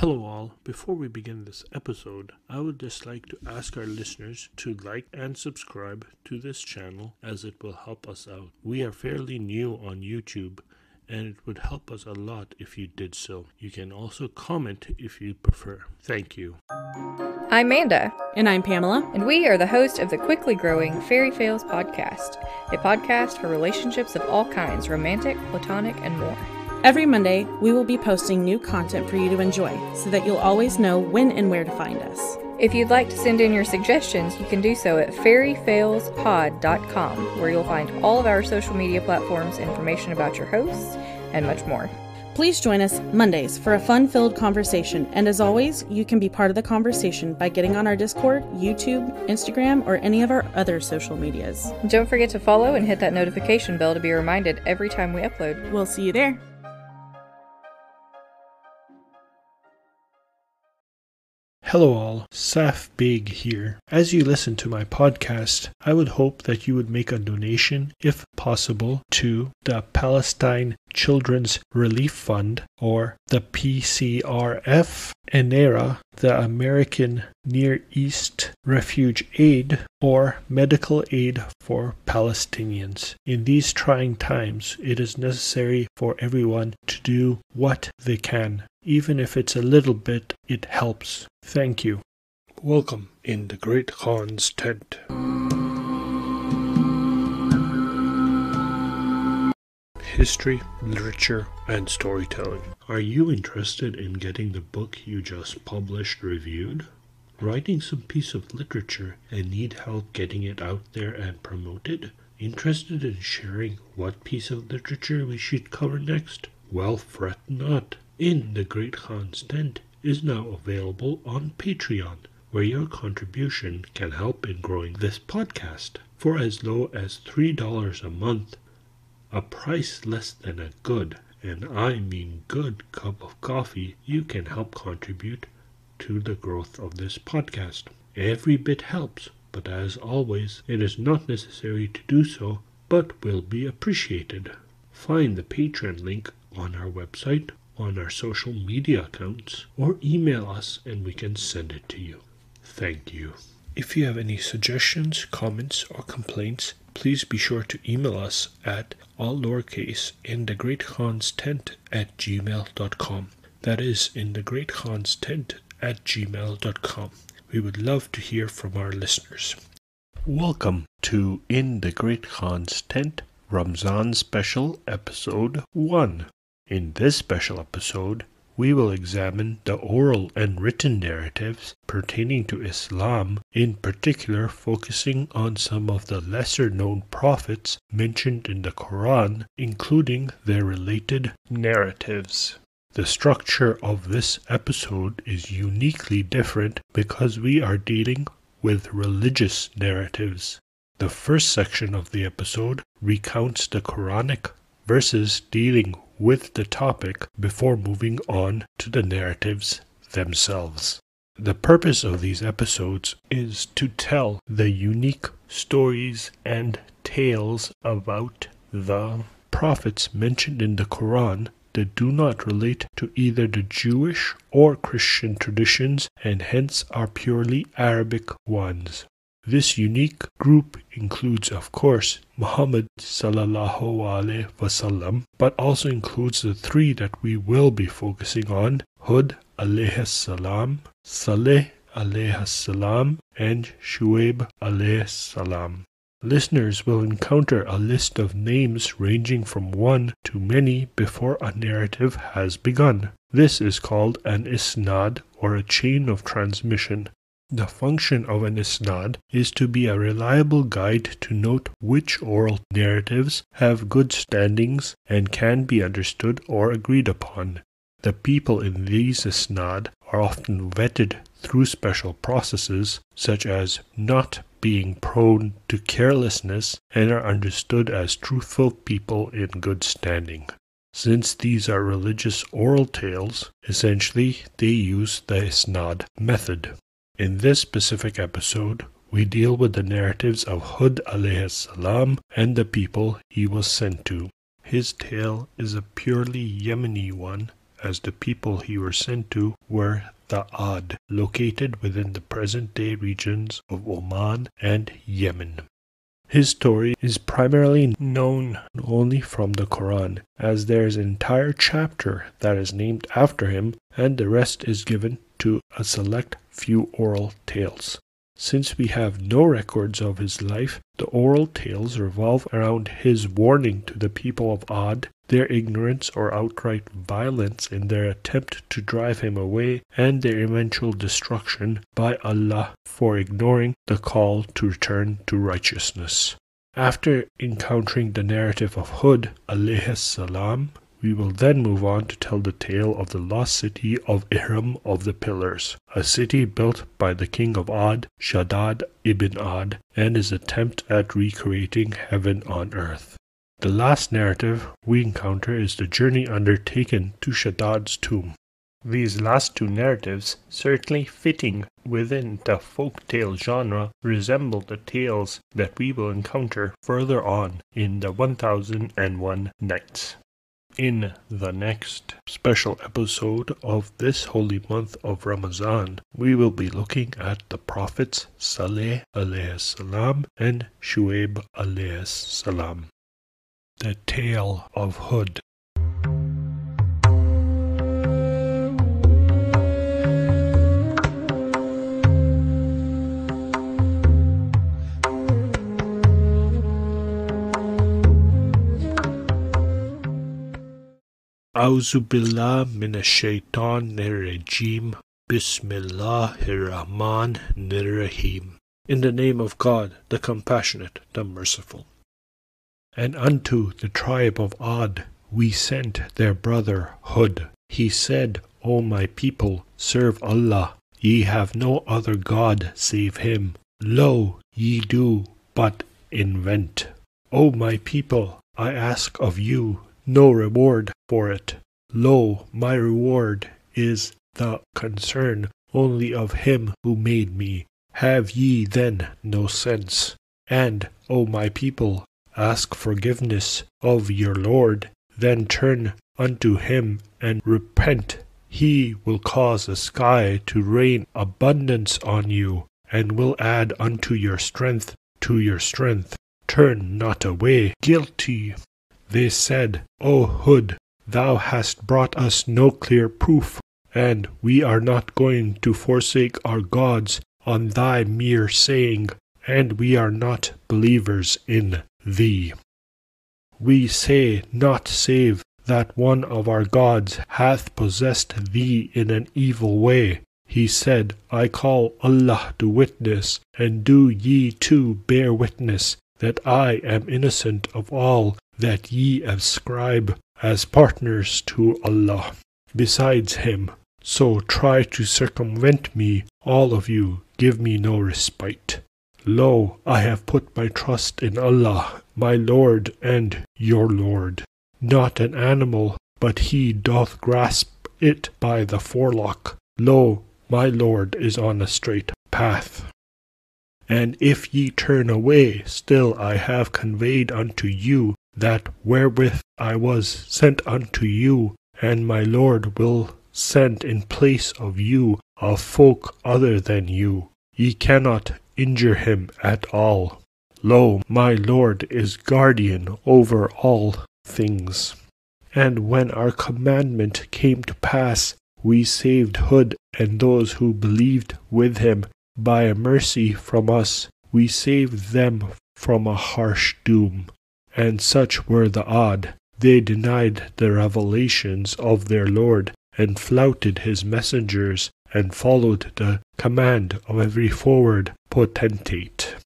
Hello all, before we begin this episode, I would just like to ask our listeners to like and subscribe to this channel as it will help us out. We are fairly new on YouTube and it would help us a lot if you did so. You can also comment if you prefer. Thank you. I'm Manda. And I'm Pamela. And we are the host of the quickly growing Fairy Fails podcast, a podcast for relationships of all kinds, romantic, platonic, and more. Every Monday, we will be posting new content for you to enjoy so that you'll always know when and where to find us. If you'd like to send in your suggestions, you can do so at fairyfailspod.com, where you'll find all of our social media platforms, information about your hosts, and much more. Please join us Mondays for a fun-filled conversation, and as always, you can be part of the conversation by getting on our Discord, YouTube, Instagram, or any of our other social medias. Don't forget to follow and hit that notification bell to be reminded every time we upload. We'll see you there. Hello all, Saf Big here. As you listen to my podcast, I would hope that you would make a donation, if possible, to the Palestine Children's Relief Fund, or the PCRF, ENERA, the American Near East Refuge Aid, or Medical Aid for Palestinians. In these trying times, it is necessary for everyone to do what they can. Even if it's a little bit, it helps. Thank you. Welcome in the Great Khan's tent. History, literature, and storytelling. Are you interested in getting the book you just published reviewed? Writing some piece of literature and need help getting it out there and promoted? Interested in sharing what piece of literature we should cover next? Well, fret not. In the Great Khan's Tent is now available on Patreon, where your contribution can help in growing this podcast. For as low as $3 a month, a price less than a good, and I mean good, cup of coffee, you can help contribute to the growth of this podcast. Every bit helps, but as always, it is not necessary to do so, but will be appreciated. Find the Patreon link on our website, on our social media accounts, or email us and we can send it to you. Thank you. If you have any suggestions, comments, or complaints, please be sure to email us at all lowercase ingreatkhans@gmail.com. That is ingreatkhans@gmail.com. We would love to hear from our listeners. Welcome to In the Great Khan's Tent, Ramzan Special Episode 1. In this special episode, we will examine the oral and written narratives pertaining to Islam, in particular focusing on some of the lesser-known prophets mentioned in the Qur'an, including their related narratives. The structure of this episode is uniquely different because we are dealing with religious narratives. The first section of the episode recounts the Qur'anic verses dealing with the topic before moving on to the narratives themselves. The purpose of these episodes is to tell the unique stories and tales about the prophets mentioned in the Quran that do not relate to either the Jewish or Christian traditions and hence are purely Arabic ones. This unique group includes, of course, Muhammad sallallahu alaihi wasallam, but also includes the three that we will be focusing on: Hud alayhi salam, Salih alayhi salam, and Shuaib alayhi salam. Listeners will encounter a list of names ranging from one to many before a narrative has begun. This is called an isnad, or a chain of transmission. The function of an isnad is to be a reliable guide to note which oral narratives have good standings and can be understood or agreed upon. The people in these isnad are often vetted through special processes, such as not being prone to carelessness, and are understood as truthful people in good standing. Since these are religious oral tales, essentially they use the isnad method. In this specific episode, we deal with the narratives of Hud alayhi salam and the people he was sent to. His tale is a purely Yemeni one, as the people he was sent to were the Ad, located within the present-day regions of Oman and Yemen. His story is primarily known only from the Qur'an, as there is an entire chapter that is named after him, and the rest is given to a select few oral tales. Since we have no records of his life, the oral tales revolve around his warning to the people of Ad, their ignorance or outright violence in their attempt to drive him away, and their eventual destruction by Allah for ignoring the call to return to righteousness. After encountering the narrative of Hud alayhi salam, we will then move on to tell the tale of the lost city of Ihram of the Pillars, a city built by the king of Ad, Shaddad ibn Ad, and his attempt at recreating heaven on earth. The last narrative we encounter is the journey undertaken to Shaddad's tomb. These last two narratives, certainly fitting within the folktale genre, resemble the tales that we will encounter further on in the 1001 Nights. In the next special episode of this holy month of Ramazan, we will be looking at the prophets Salih alayhi salam and Shuaib alayhi salam. The Tale of Hud. A'udhu billah minash shaitanir rajim. Bismillahir Rahmanir Rahim. In the name of God, the Compassionate, the Merciful. And unto the tribe of Ad we sent their brother Hud. He said, O my people, serve Allah. Ye have no other God save Him. Lo, ye do but invent. O my people, I ask of you no reward for it. Lo, my reward is the concern only of Him who made me. Have ye then no sense? And, O my people, ask forgiveness of your Lord, then turn unto Him and repent. He will cause the sky to rain abundance on you, and will add unto your strength to your strength. Turn not away guilty. They said, O Hud, thou hast brought us no clear proof, and we are not going to forsake our gods on thy mere saying, and we are not believers in thee. We say not save that one of our gods hath possessed thee in an evil way. He said, I call Allah to witness, and do ye too bear witness, that I am innocent of all that ye ascribe as partners to Allah besides Him. So try to circumvent me, all of you, give me no respite. Lo, I have put my trust in Allah, my Lord and your Lord. Not an animal, but He doth grasp it by the forelock. Lo, my Lord is on a straight path. And if ye turn away, still I have conveyed unto you that wherewith I was sent unto you, and my Lord will send in place of you a folk other than you. Ye cannot injure him at all. Lo, my Lord is guardian over all things. And when our commandment came to pass, we saved Hud and those who believed with him. By a mercy from us, we saved them from a harsh doom. And such were the Ad. They denied the revelations of their Lord, and flouted his messengers, and followed the command of every forward potentate.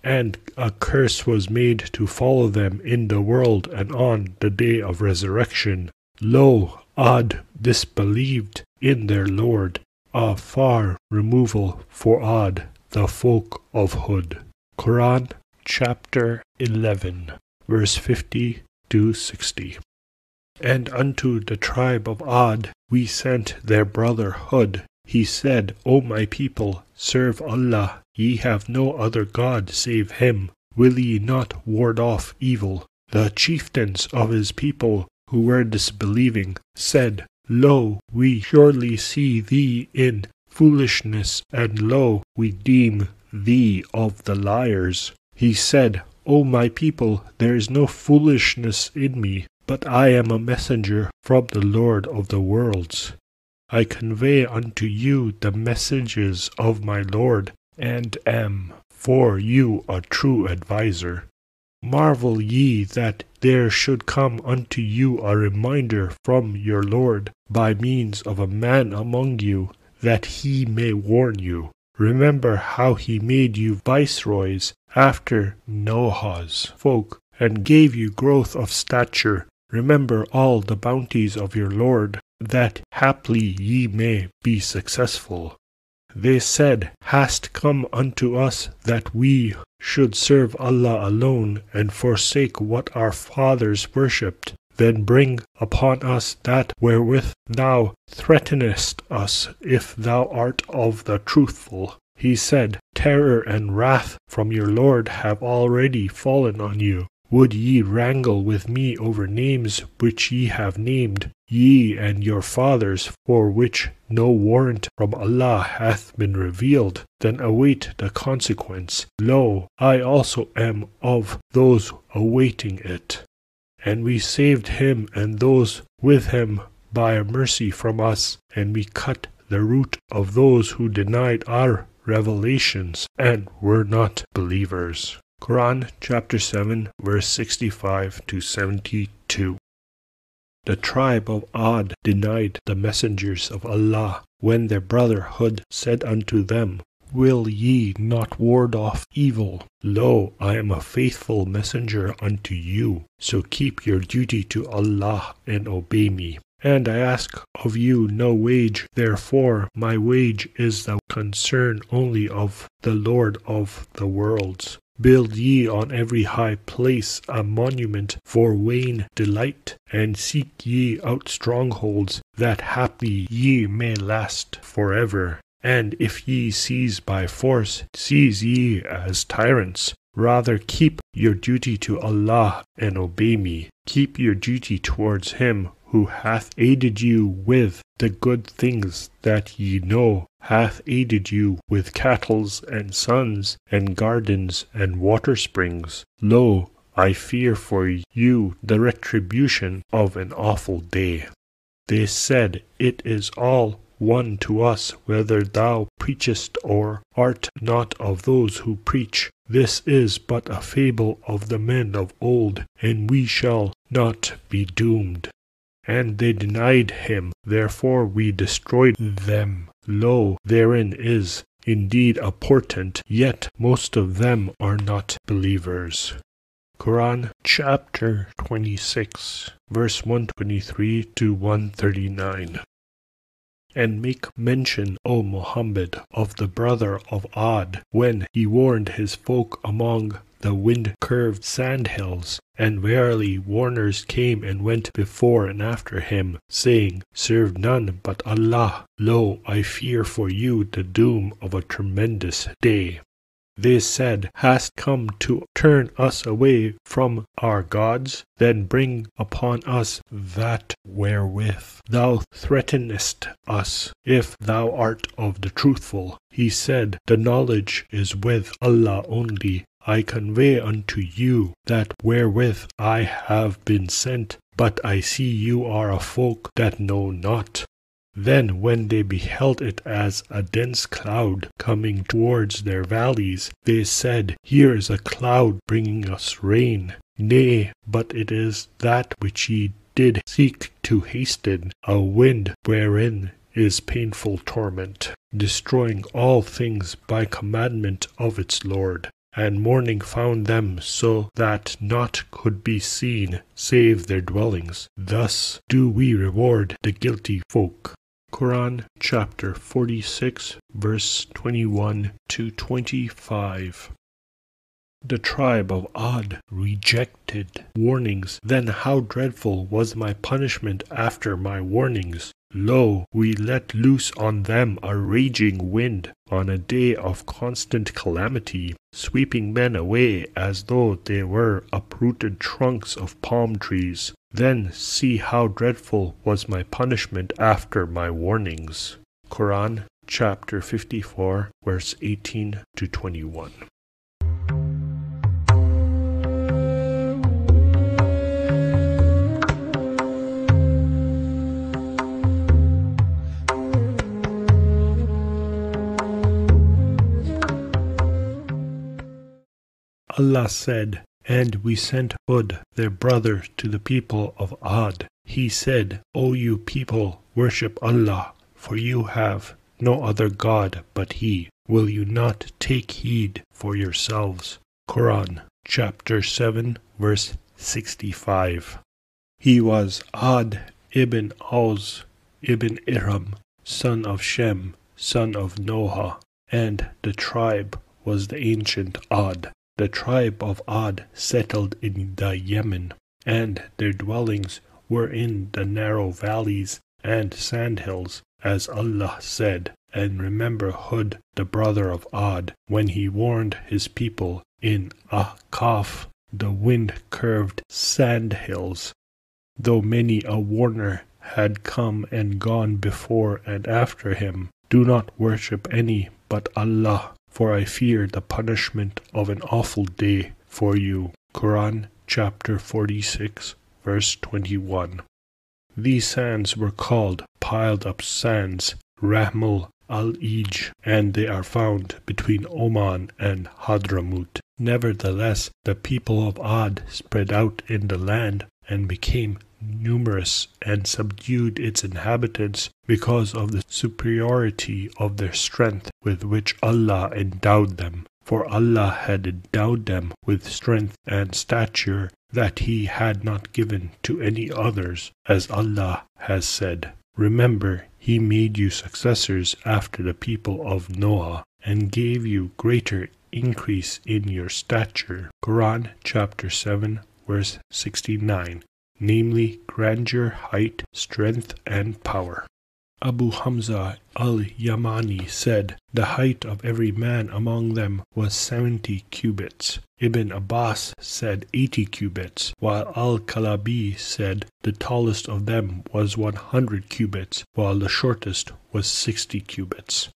And a curse was made to follow them in the world and on the day of resurrection. Lo, Ad disbelieved in their Lord, a far removal for Ad, the folk of Hud. Qur'an chapter 11, verse 50 to 60. And unto the tribe of Ad we sent their brother Hud. He said, O my people, serve Allah. Ye have no other God save Him. Will ye not ward off evil? The chieftains of his people who were disbelieving said, Lo, we surely see thee in foolishness, and lo, we deem thee of the liars. He said, O my people, there is no foolishness in me, but I am a messenger from the Lord of the worlds. I convey unto you the messages of my Lord, and am for you a true adviser. Marvel ye that there should come unto you a reminder from your Lord by means of a man among you, that he may warn you. Remember how he made you viceroys after Noah's folk, and gave you growth of stature. Remember all the bounties of your Lord, that haply ye may be successful. They said, Hast come unto us that we should serve Allah alone, and forsake what our fathers worshipped? Then bring upon us that wherewith thou threatenest us, if thou art of the truthful. He said, Terror and wrath from your Lord have already fallen on you. Would ye wrangle with me over names which ye have named, ye and your fathers, for which no warrant from Allah hath been revealed? Then await the consequence. Lo, I also am of those awaiting it. And we saved him and those with him by a mercy from us, and we cut the root of those who denied our revelations and were not believers. Qur'an chapter 7 verse 65 to 72. The tribe of Ad denied the messengers of Allah when their brotherhood said unto them, Will ye not ward off evil? Lo, I am a faithful messenger unto you, so keep your duty to Allah and obey me. And I ask of you no wage, therefore my wage is the concern only of the Lord of the worlds. Build ye on every high place a monument for vain delight, and seek ye out strongholds, that haply ye may last forever. And if ye seize by force, seize ye as tyrants. Rather keep your duty to Allah and obey me. Keep your duty towards Him who hath aided you with the good things that ye know, hath aided you with cattle and sons and gardens and water springs. Lo, I fear for you the retribution of an awful day. They said, It is all one to us whether thou preachest or art not of those who preach. This is but a fable of the men of old, and we shall not be doomed. And they denied him, therefore we destroyed them. Lo, therein is indeed a portent, yet most of them are not believers. Qur'an chapter 26, verse 123 to 139. And make mention, O Muhammad, of the brother of Ad, when he warned his folk among the wind-curved sandhills. And verily warners came and went before and after him, saying, Serve none but Allah. Lo, I fear for you the doom of a tremendous day. They said, Hast come to turn us away from our gods? Then bring upon us that wherewith thou threatenest us, if thou art of the truthful. He said, The knowledge is with Allah only. I convey unto you that wherewith I have been sent, but I see you are a folk that know not. Then when they beheld it as a dense cloud coming towards their valleys, they said, Here is a cloud bringing us rain. Nay, but it is that which ye did seek to hasten, a wind wherein is painful torment, destroying all things by commandment of its Lord. And morning found them so that naught could be seen save their dwellings. Thus do we reward the guilty folk. Qur'an chapter 46, verse 21 to 25. The tribe of Ad rejected warnings. Then how dreadful was my punishment after my warnings. Lo, we let loose on them a raging wind, on a day of constant calamity, sweeping men away as though they were uprooted trunks of palm trees. Then see how dreadful was my punishment after my warnings. Qur'an chapter 54, verse 18 to 21. Allah said, "And we sent Hud, their brother, to the people of Ad. He said, O you people, worship Allah, for you have no other God but He. Will you not take heed for yourselves?" Qur'an, chapter 7, verse 65. He was Ad ibn Aus ibn Iram, son of Shem, son of Noah, and the tribe was the ancient Ad. The tribe of Ad settled in the Yemen, and their dwellings were in the narrow valleys and sandhills, as Allah said. And remember Hud, the brother of Ad, when he warned his people in Ahqaf, the wind-curved sandhills. Though many a warner had come and gone before and after him, do not worship any but Allah, for I fear the punishment of an awful day for you. Qur'an chapter 46, verse 21. These sands were called piled up sands, Rahmul al-Ij, and they are found between Oman and Hadramut. Nevertheless, the people of Ad spread out in the land and became numerous and subdued its inhabitants because of the superiority of their strength with which Allah endowed them. For Allah had endowed them with strength and stature that He had not given to any others, as Allah has said. Remember, He made you successors after the people of Noah, and gave you greater increase in your stature. Qur'an chapter 7, verse 69. Namely, grandeur, height, strength, and power. Abu Hamza al-Yamani said, the height of every man among them was 70 cubits. Ibn Abbas said 80 cubits, while al-Kalabi said the tallest of them was 100 cubits, while the shortest was 60 cubits.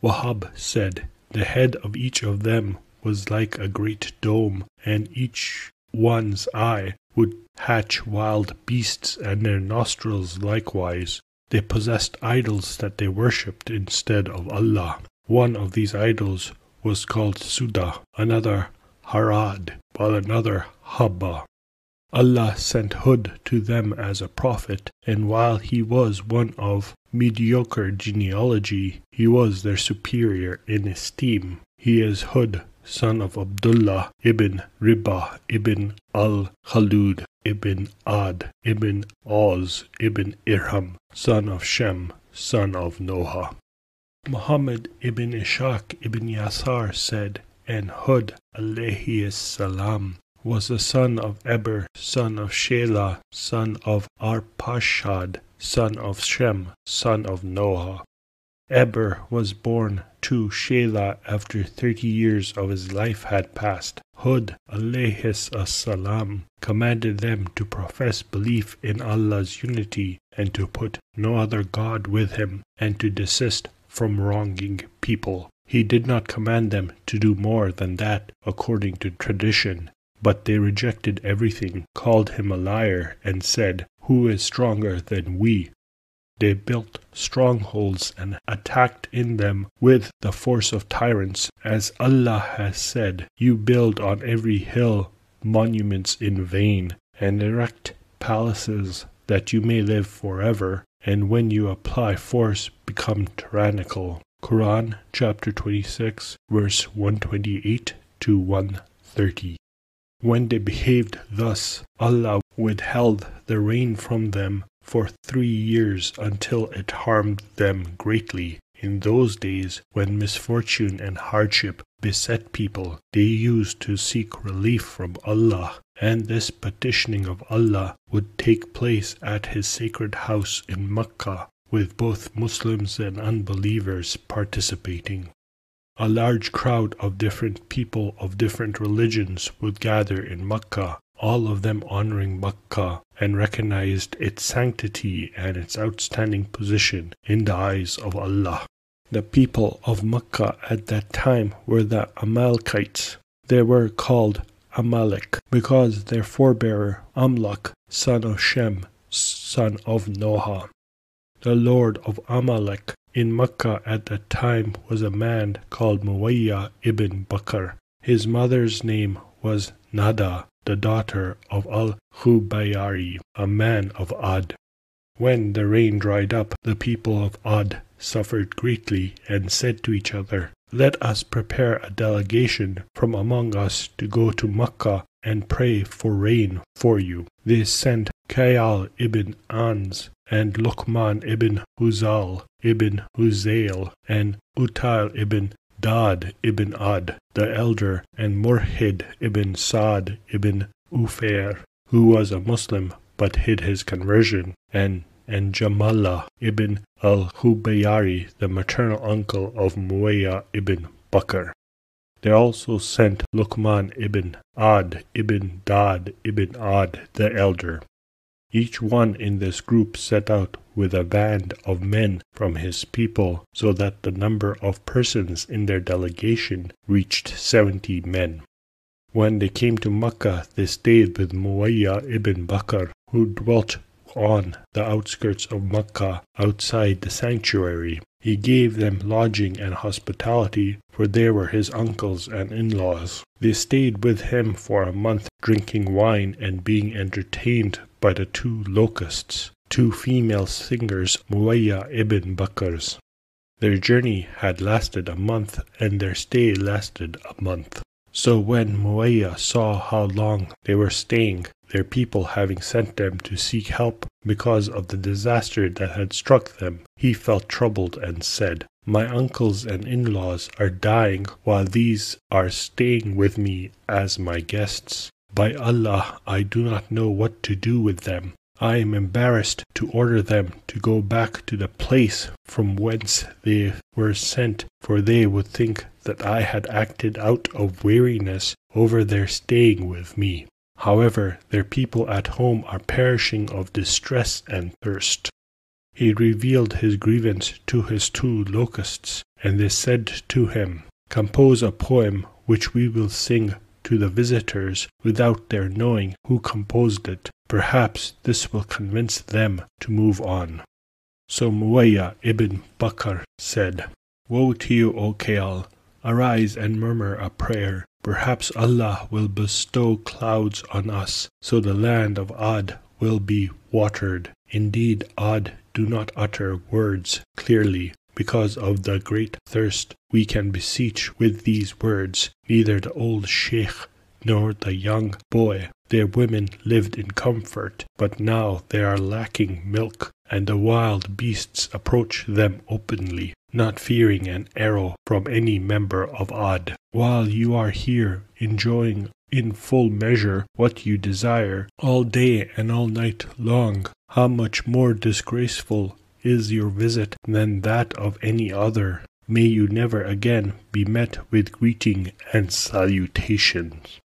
Wahab said, the head of each of them was like a great dome, and each one's eye would hatch wild beasts, and their nostrils likewise. They possessed idols that they worshipped instead of Allah. One of these idols was called Suda, another Harad, while another Habba. Allah sent Hud to them as a prophet, and while he was one of mediocre genealogy, he was their superior in esteem. He is Hud, son of Abdullah ibn Ribah ibn al-Khalud ibn Ad ibn Oz ibn Irham, son of Shem, son of Noah. Muhammad ibn Ishaq ibn Yasar said, and Hud alayhi salam was the son of Eber, son of Shelah, son of Arpashad, son of Shem, son of Noah. Eber was born to Shelah after 30 years of his life had passed. Hud alayhi salam commanded them to profess belief in Allah's unity and to put no other God with him, and to desist from wronging people. He did not command them to do more than that according to tradition, but they rejected everything, called him a liar, and said, who is stronger than we? They built strongholds and attacked in them with the force of tyrants. As Allah has said, you build on every hill monuments in vain, and erect palaces that you may live forever, and when you apply force become tyrannical. Qur'an chapter 26, verse 128 to 130. When they behaved thus, Allah withheld the rain from them for 3 years until it harmed them greatly. In those days, when misfortune and hardship beset people, they used to seek relief from Allah, and this petitioning of Allah would take place at His sacred house in Mecca, with both Muslims and unbelievers participating. a large crowd of different people of different religions would gather in Makkah, all of them honoring Makkah and recognized its sanctity and its outstanding position in the eyes of Allah. The people of Makkah at that time were the Amalekites. They were called Amalek because their forebearer Amlak, son of Shem, son of Noah, the lord of Amalek, in Makkah at that time was a man called Muwayya ibn Bakr. His mother's name was Nada, the daughter of Al-Khubayari, a man of Ad. When the rain dried up, the people of Ad suffered greatly and said to each other, "Let us prepare a delegation from among us to go to Makkah and pray for rain for you." They sent Kayal ibn Ans and Luqman ibn Huzal ibn Huzail and Utail ibn Dad ibn Ad, the elder, and Murhid ibn Saad ibn Ufair, who was a Muslim but hid his conversion, and Jamallah ibn al-Hubayari, the maternal uncle of Muwayya ibn Bakr. They also sent Luqman ibn Ad ibn Dad ibn Ad, the elder. Each one in this group set out with a band of men from his people, so that the number of persons in their delegation reached 70 men. When they came to Makkah, they stayed with Muwayya ibn Bakr, who dwelt on the outskirts of Makkah outside the sanctuary. He gave them lodging and hospitality, for they were his uncles and in-laws. They stayed with him for a month, drinking wine and being entertained by the 2 locusts, 2 female singers, Muwayya ibn Bakr's. Their journey had lasted a month, and their stay lasted a month. So when Muwayya saw how long they were staying, their people having sent them to seek help because of the disaster that had struck them, he felt troubled and said, "My uncles and in-laws are dying while these are staying with me as my guests. By Allah, I do not know what to do with them. I am embarrassed to order them to go back to the place from whence they were sent, for they would think that I had acted out of weariness over their staying with me. However, their people at home are perishing of distress and thirst." He revealed his grievance to his 2 locusts, and they said to him, "Compose a poem which we will sing to the visitors without their knowing who composed it. Perhaps this will convince them to move on." So Muwayya ibn Bakr said, "Woe to you, O Kayal! Arise and murmur a prayer. Perhaps Allah will bestow clouds on us, so the land of Ad will be watered. Indeed, Ad do not utter words clearly. Because of the great thirst, we can beseech with these words neither the old sheikh nor the young boy. Their women lived in comfort, but now they are lacking milk, and the wild beasts approach them openly, not fearing an arrow from any member of Ad. While you are here enjoying in full measure what you desire all day and all night long, how much more disgraceful is your visit than that of any other. May you never again be met with greeting and salutations."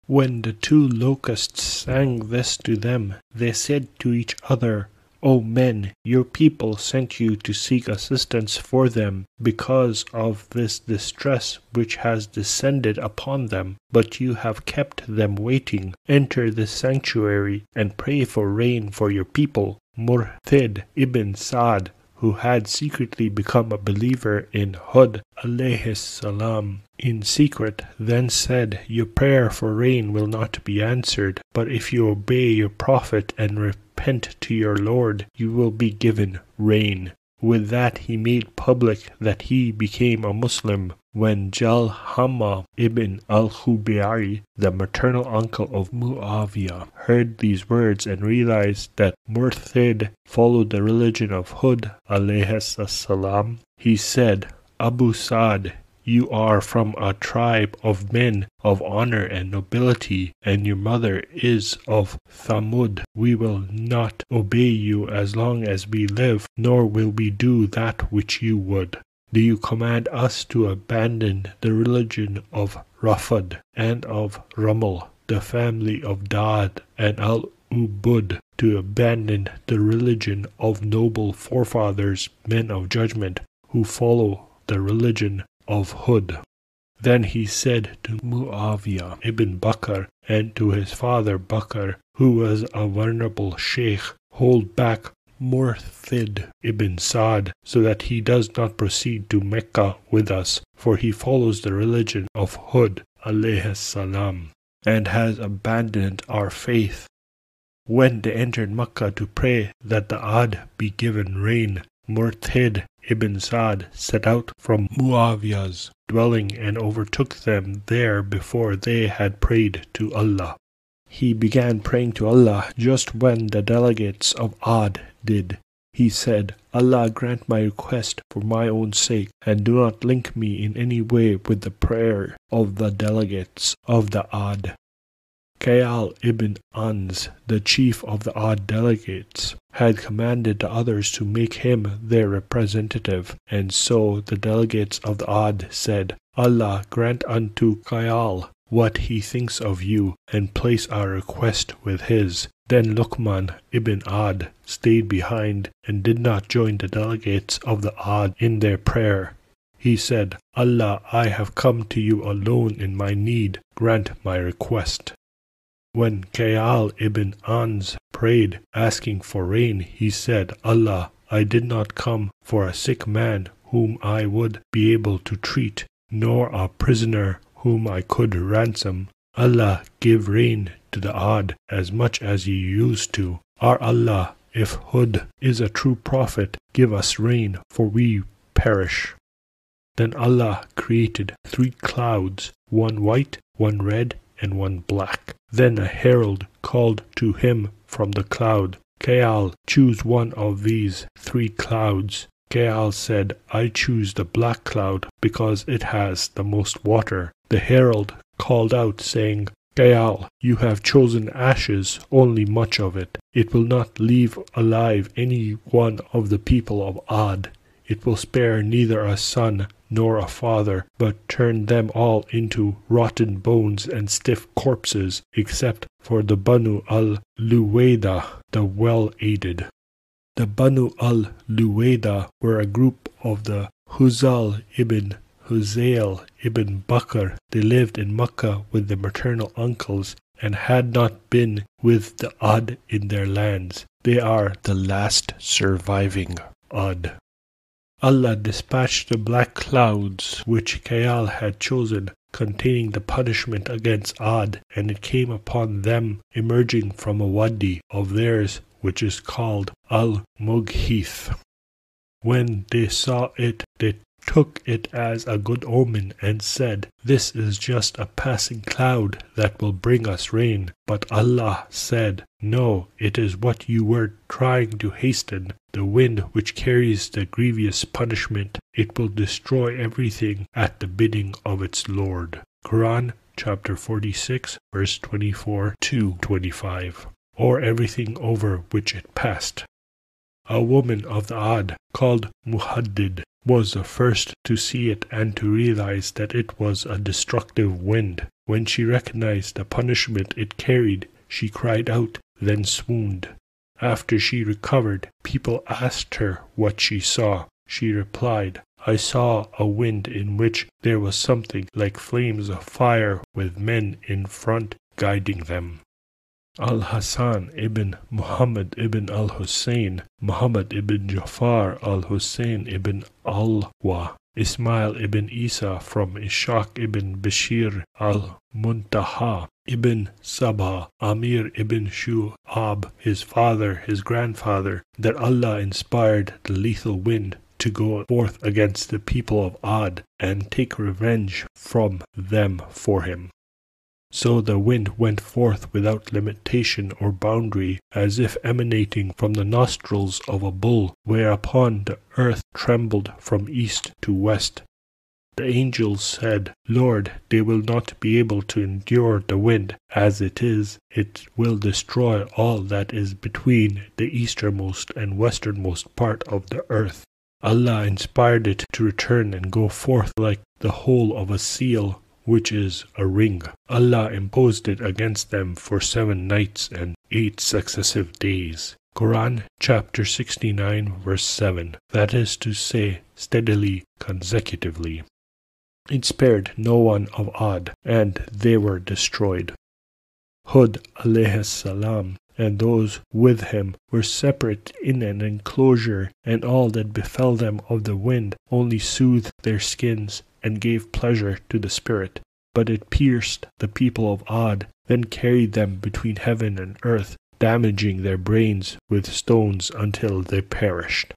When the 2 locusts sang this to them, they said to each other, "O men, your people sent you to seek assistance for them because of this distress which has descended upon them, but you have kept them waiting. Enter the sanctuary and pray for rain for your people." Murhid ibn Saad, who had secretly become a believer in Hud alayhis salam in secret, then said, "Your prayer for rain will not be answered, but if you obey your prophet and repent to your Lord, you will be given rain." With that he made public that he became a Muslim. When Jalhamma ibn al-Khubayri, the maternal uncle of Muawiyah, heard these words and realized that Murthid followed the religion of Hud alayhis salam, he said, "Abu Sa'd, you are from a tribe of men of honor and nobility, and your mother is of Thamud. We will not obey you as long as we live, nor will we do that which you would." do you command us to abandon the religion of Rafad and of Rummel, the family of Dad and Al-Ubud, to abandon the religion of noble forefathers, men of judgment, who follow the religion of Hud? Then he said to Muawiyah ibn Bakr and to his father Bakr, who was a venerable sheikh, hold back Murthid ibn Saad, so that he does not proceed to Mecca with us, for he follows the religion of Hud alayhi salam, and has abandoned our faith. When they entered Mecca to pray that the Ad be given rain, Murthid ibn Saad set out from Muawiyah's dwelling and overtook them there before they had prayed to Allah. He began praying to Allah just when the delegates of Ad did. He said, Allah grant my request for my own sake, and do not link me in any way with the prayer of the delegates of the Ad. Kayal ibn Ans, the chief of the Ad delegates, had commanded the others to make him their representative, and so the delegates of the Ad said, Allah grant unto Kayal what he thinks of you, and place our request with his. Then Luqman ibn Ad stayed behind and did not join the delegates of the Ad in their prayer. He said, Allah, I have come to you alone in my need, grant my request. When Kayal ibn Ans prayed, asking for rain, he said, Allah, I did not come for a sick man whom I would be able to treat, nor a prisoner whom I could ransom. Allah, give rain to the Ad as much as you used to. Our Allah, if Hud is a true prophet, give us rain, for we perish. Then Allah created 3 clouds, one white, one red, and one black. Then a herald called to him from the cloud, Kayal, choose one of these 3 clouds. Kayal said, I choose the black cloud because it has the most water. The herald called out, saying, Kayal, you have chosen ashes, only much of it. It will not leave alive any one of the people of Ad. It will spare neither a son nor a father, but turn them all into rotten bones and stiff corpses, except for the Banu al-Luwayda, the well-aided. The Banu al-Luwayda were a group of the Huzal ibn Huzail ibn Bakr. They lived in Makkah with their maternal uncles and had not been with the Ad in their lands. They are the last surviving Ad. Allah dispatched the black clouds which Kayal had chosen, containing the punishment against Ad, and it came upon them emerging from a wadi of theirs which is called Al-Mughith. When they saw it, they took it as a good omen and said, This is just a passing cloud that will bring us rain. But Allah said, No, it is what you were trying to hasten, the wind which carries the grievous punishment. It will destroy everything at the bidding of its Lord. Qur'an chapter 46 verse 24 to 25. Or everything over which it passed. A woman of the Ad called Muhaddid was the first to see it and to realize that it was a destructive wind. When she recognized the punishment it carried, she cried out, then swooned. After she recovered, people asked her what she saw. She replied, I saw a wind in which there was something like flames of fire with men in front guiding them. Al-Hasan ibn Muhammad ibn al-Hussein, Muhammad ibn Jafar al-Hussein ibn al-Wa, Ismail ibn Isa from Ishaq ibn Bashir al-Muntaha, ibn Sabah, Amir ibn Shu'ab, his father, his grandfather, that Allah inspired the lethal wind to go forth against the people of Ad and take revenge from them for him. So the wind went forth without limitation or boundary, as if emanating from the nostrils of a bull, whereupon the earth trembled from east to west. The angels said, Lord, they will not be able to endure the wind as it is. It will destroy all that is between the easternmost and westernmost part of the earth. Allah inspired it to return and go forth like the hole of a seal, which is a ring. Allah imposed it against them for 7 nights and 8 successive days. Qur'an chapter 69 verse 7, that is to say, steadily, consecutively. It spared no one of Ad, and they were destroyed. Hud alayhi salam and those with him were separate in an enclosure, and all that befell them of the wind only soothed their skins and gave pleasure to the spirit. But it pierced the people of Ad, then carried them between heaven and earth, damaging their brains with stones until they perished.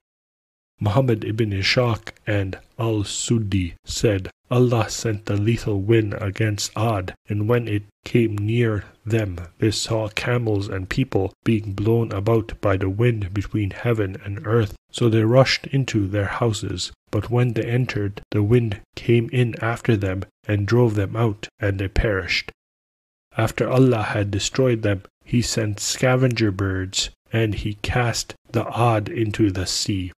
Muhammad ibn Ishaq and al-Suddi said, Allah sent the lethal wind against Ad, and when it came near them, they saw camels and people being blown about by the wind between heaven and earth. So they rushed into their houses, but when they entered, the wind came in after them and drove them out, and they perished. After Allah had destroyed them, He sent scavenger birds, and He cast the Ad into the sea.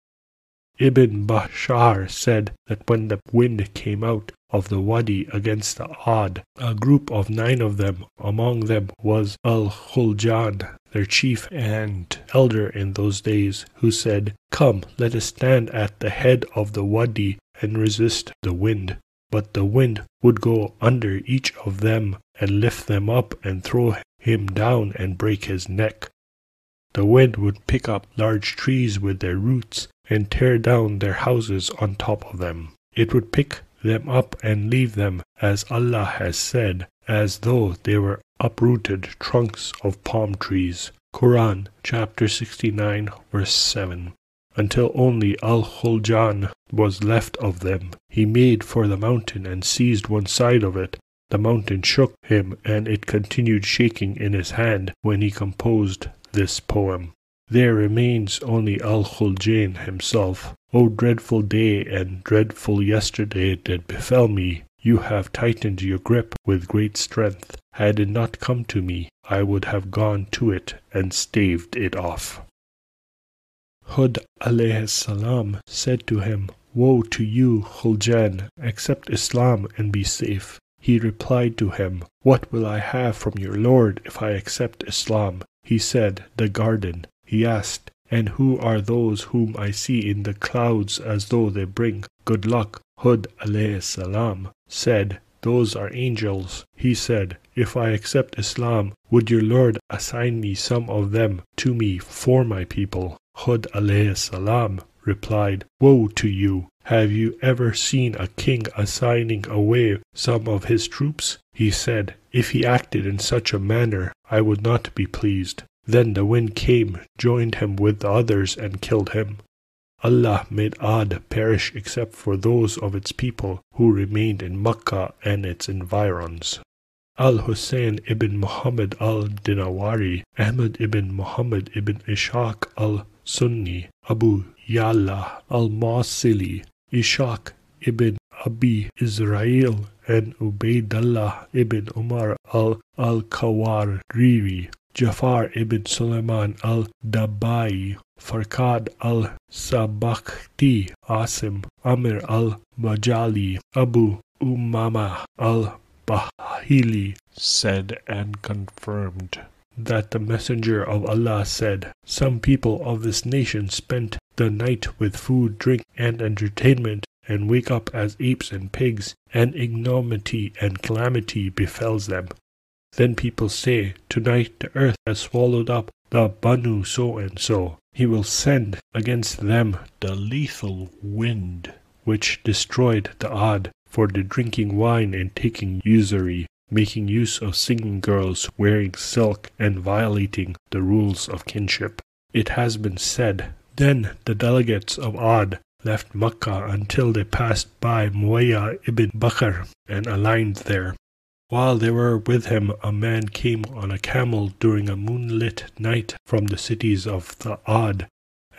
Ibn Bashar said that when the wind came out of the wadi against the Ad, a group of 9 of them, among them was Al-Khuljan, their chief and elder in those days, who said, Come, let us stand at the head of the wadi and resist the wind. But the wind would go under each of them and lift them up and throw him down and break his neck. The wind would pick up large trees with their roots and tear down their houses on top of them. It would pick them up and leave them, as Allah has said, as though they were uprooted trunks of palm trees. Qur'an chapter 69 verse 7. Until only Al-Khuljan was left of them. He made for the mountain and seized one side of it. The mountain shook him, and it continued shaking in his hand when he composed this poem. There remains only Al-Khuljan himself. O dreadful day and dreadful yesterday that befell me, you have tightened your grip with great strength. Had it not come to me, I would have gone to it and staved it off. Hud alayhi salam said to him, Woe to you, Khuljan, accept Islam and be safe. He replied to him, What will I have from your Lord if I accept Islam? He said, The garden. He asked, And who are those whom I see in the clouds as though they bring good luck? Hud alayhi salam said, Those are angels. He said, If I accept Islam, would your Lord assign me some of them to me for my people? Hud alayhi salam replied, Woe to you! Have you ever seen a king assigning away some of his troops? He said, If he acted in such a manner, I would not be pleased. Then the wind came, joined him with the others, and killed him. Allah made Ad perish except for those of its people who remained in Makkah and its environs. Al-Hussein ibn Muhammad al-Dinawari, Ahmad ibn Muhammad ibn Ishaq al-Sunni, Abu Ya'la al-Mawsili, Ishaq ibn Abi Israel, and Ubaydullah ibn Umar al-Kawariri, Jafar ibn Sulaiman al-Dabai, Farqad al-Sabakti, Asim, Amir al-Bajali, Abu Umama al-Bahili said and confirmed that the Messenger of Allah said, Some people of this nation spent the night with food, drink, and entertainment, and wake up as apes and pigs, and ignominy and calamity befalls them. Then people say, Tonight the earth has swallowed up the Banu so-and-so. He will send against them the lethal wind, which destroyed the Ad for the drinking wine and taking usury, making use of singing girls, wearing silk, and violating the rules of kinship. It has been said, Then the delegates of Ad left Makkah until they passed by Muawiyah ibn Bakr and aligned there. While they were with him, a man came on a camel during a moonlit night from the cities of the Ad,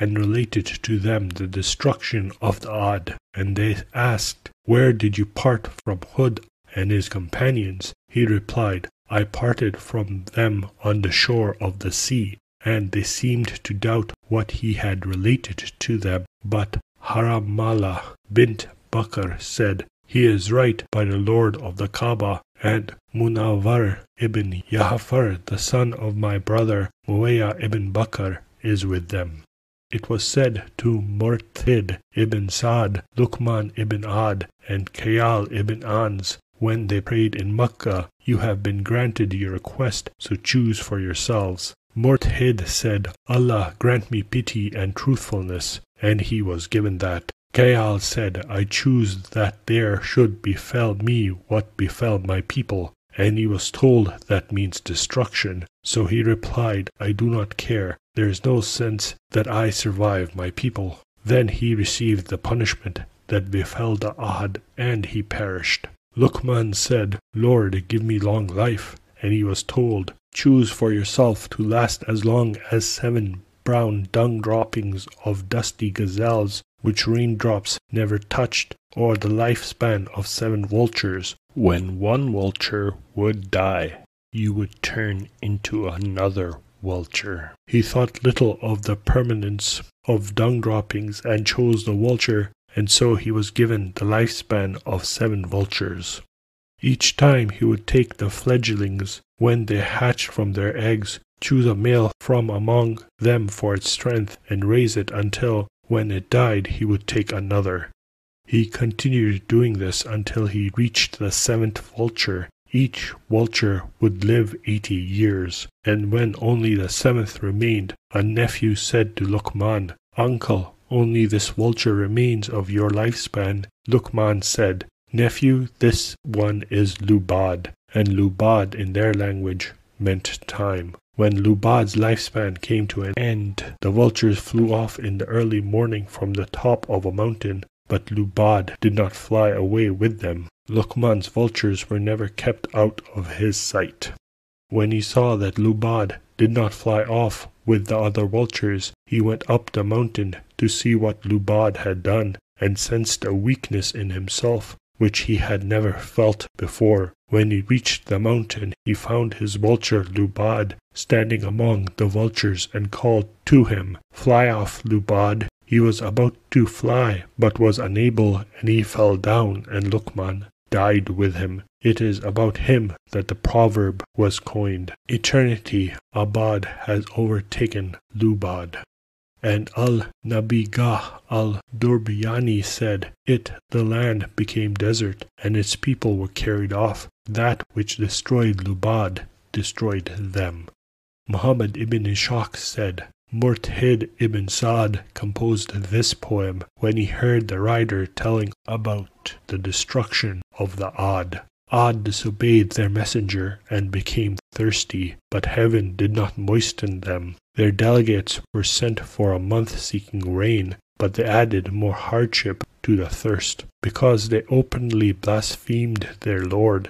and related to them the destruction of the Ad. And they asked, Where did you part from Hud and his companions? He replied, I parted from them on the shore of the sea, and they seemed to doubt what he had related to them. But Haramala bint Bakr said, "He is right by the Lord of the Kaaba," and Munawwar ibn Ja'far, the son of my brother Muawiyah ibn Bakr, is with them. It was said to Murtid ibn Sa'd, Luqman ibn Ad, and Khayal ibn Ans, when they prayed in Makkah, "You have been granted your request, so choose for yourselves." Murtid said, "Allah grant me pity and truthfulness," and he was given that. Khayal said, "I choose that there should befell me what befell my people," and he was told that means destruction. So he replied, "I do not care. There is no sense that I survive my people." Then he received the punishment that befell the Ahad, and he perished. Luqman said, "Lord, give me long life," and he was told, "Choose for yourself to last as long as 7 brown dung droppings of dusty gazelles, which raindrops never touched, or the lifespan of 7 vultures. When one vulture would die, you would turn into another vulture." He thought little of the permanence of dung droppings and chose the vulture, and so he was given the lifespan of 7 vultures. Each time he would take the fledglings when they hatched from their eggs, choose a male from among them for its strength, and raise it until, when it died, he would take another. He continued doing this until he reached the 7th vulture. Each vulture would live 80 years, and when only the 7th remained, a nephew said to Luqman, "Uncle, only this vulture remains of your lifespan." Luqman said, "Nephew, this one is Lubad," and Lubad in their language meant time. When Lubad's lifespan came to an end, the vultures flew off in the early morning from the top of a mountain, but Lubad did not fly away with them. Luqman's vultures were never kept out of his sight. When he saw that Lubad did not fly off with the other vultures, he went up the mountain to see what Lubad had done, and sensed a weakness in himself, which he had never felt before. When he reached the mountain, he found his vulture Lubad standing among the vultures and called to him, "Fly off, Lubad." He was about to fly, but was unable, and he fell down, and Luqman died with him. It is about him that the proverb was coined, "Eternity Abad has overtaken Lubad." And al-Nabigah al-Durbiyani said, the land became desert, and its people were carried off. That which destroyed Lubad destroyed them. Muhammad ibn Ishaq said, Murtid ibn Sa'd composed this poem when he heard the writer telling about the destruction of the Ad. Ad disobeyed their messenger and became thirsty, but heaven did not moisten them. Their delegates were sent for a month seeking rain, but they added more hardship to the thirst, because they openly blasphemed their Lord.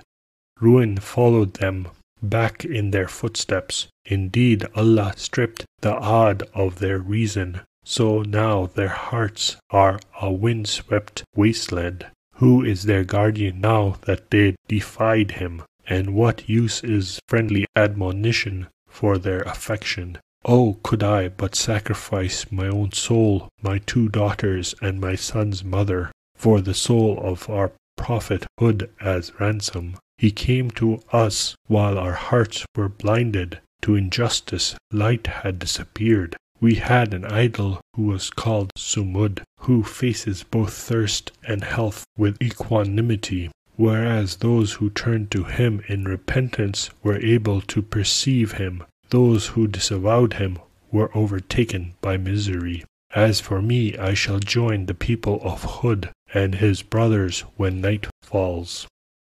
Ruin followed them back in their footsteps. Indeed, Allah stripped the Ad of their reason, so now their hearts are a wind-swept wasteland. Who is their guardian now that they defied him? And what use is friendly admonition for their affection? Oh, could I but sacrifice my own soul, my 2 daughters, and my son's mother, for the soul of our Prophet Hud as ransom. He came to us while our hearts were blinded to injustice. Light had disappeared. We had an idol who was called Sumud, who faces both thirst and health with equanimity, whereas those who turned to him in repentance were able to perceive him. Those who disavowed him were overtaken by misery. As for me, I shall join the people of Hud and his brothers when night falls.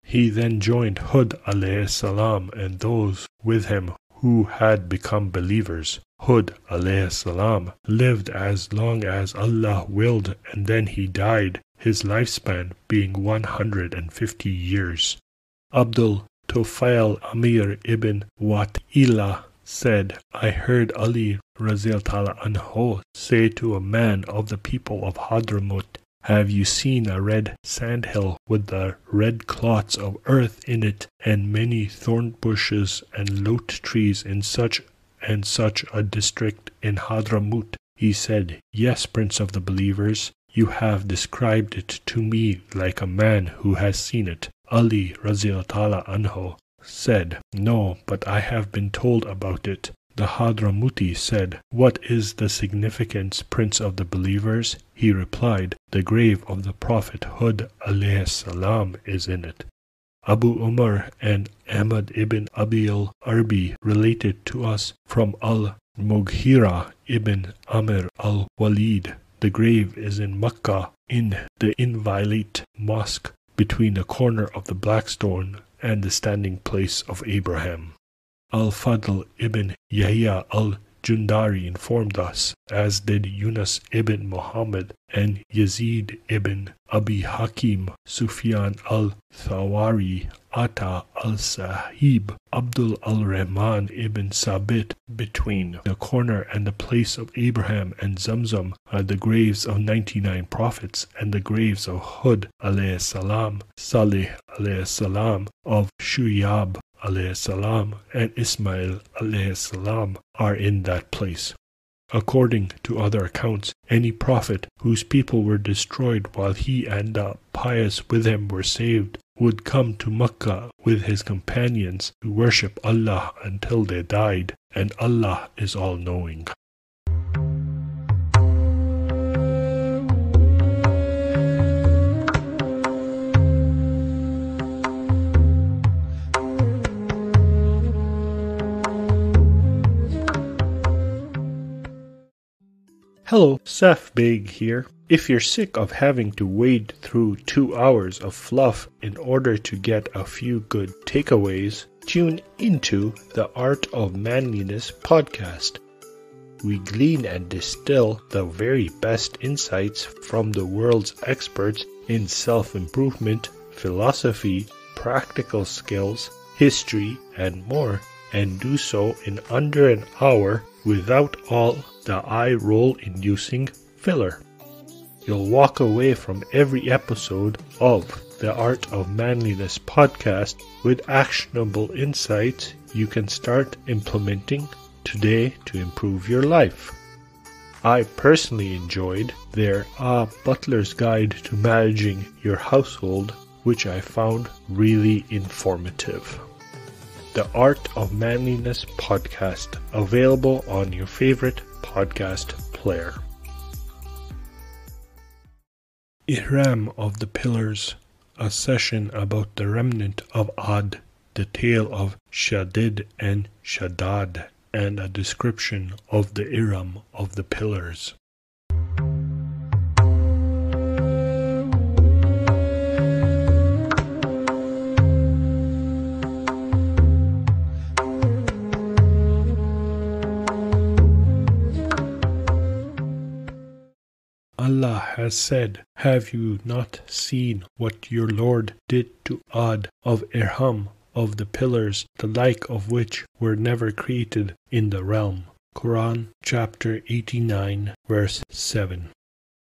He then joined Hud alayhi salam and those with him who had become believers. Hud alayhi salam lived as long as Allah willed, and then he died, his lifespan being 150 years. Abdul Tufail Amir ibn Wat'ila said, I heard Ali Razil anhu say to a man of the people of Hadramut, have you seen a red sandhill with the red clots of earth in it, and many thorn bushes and lote trees in such and such a district in Hadramut? He said, Yes, Prince of the Believers. You have described it to me like a man who has seen it. Ali Raziyallahu anhu said, "No, but I have been told about it." The Hadramuti said, "What is the significance, Prince of the Believers?" He replied, "The grave of the Prophet Hud alayhi salam is in it." Abu Umar and Ahmad ibn Abil Arbi related to us from Al-Mughira ibn Amr al-Walid. The grave is in Makkah in the inviolate mosque between the corner of the black stone and the standing place of Abraham. Al-Fadl ibn Yahya al-Jundari informed us, as did Yunus ibn Muhammad and Yazid ibn Abi Hakim, Sufyan al-Thawari, Ata al-Sahib, Abdul al-Rahman ibn Sabit. Between the corner and the place of Abraham and Zamzam are the graves of 99 prophets, and the graves of Hud alayhi salam, Salih alayhi salam, of Shuaib alayhi salam, and Ismail alayhi salam are in that place. According to other accounts, any prophet whose people were destroyed while he and the pious with him were saved would come to Makkah with his companions to worship Allah until they died, and Allah is all-knowing. Hello, Saf Beg here. If you're sick of having to wade through 2 hours of fluff in order to get a few good takeaways, tune into the Art of Manliness podcast. We glean and distill the very best insights from the world's experts in self-improvement, philosophy, practical skills, history, and more, and do so in under an hour without all the eye-roll-inducing filler. You'll walk away from every episode of the Art of Manliness podcast with actionable insights you can start implementing today to improve your life. I personally enjoyed their Butler's Guide to Managing Your Household, which I found really informative. The Art of Manliness podcast, available on your favorite podcast player. Ihram of the Pillars, a session about the remnant of Ad, the tale of Shadid and Shaddad, and a description of the Ihram of the Pillars. Allah has said, "Have you not seen what your Lord did to Ad of Ihram of the pillars, the like of which were never created in the realm?" Qur'an chapter 89 verse 7.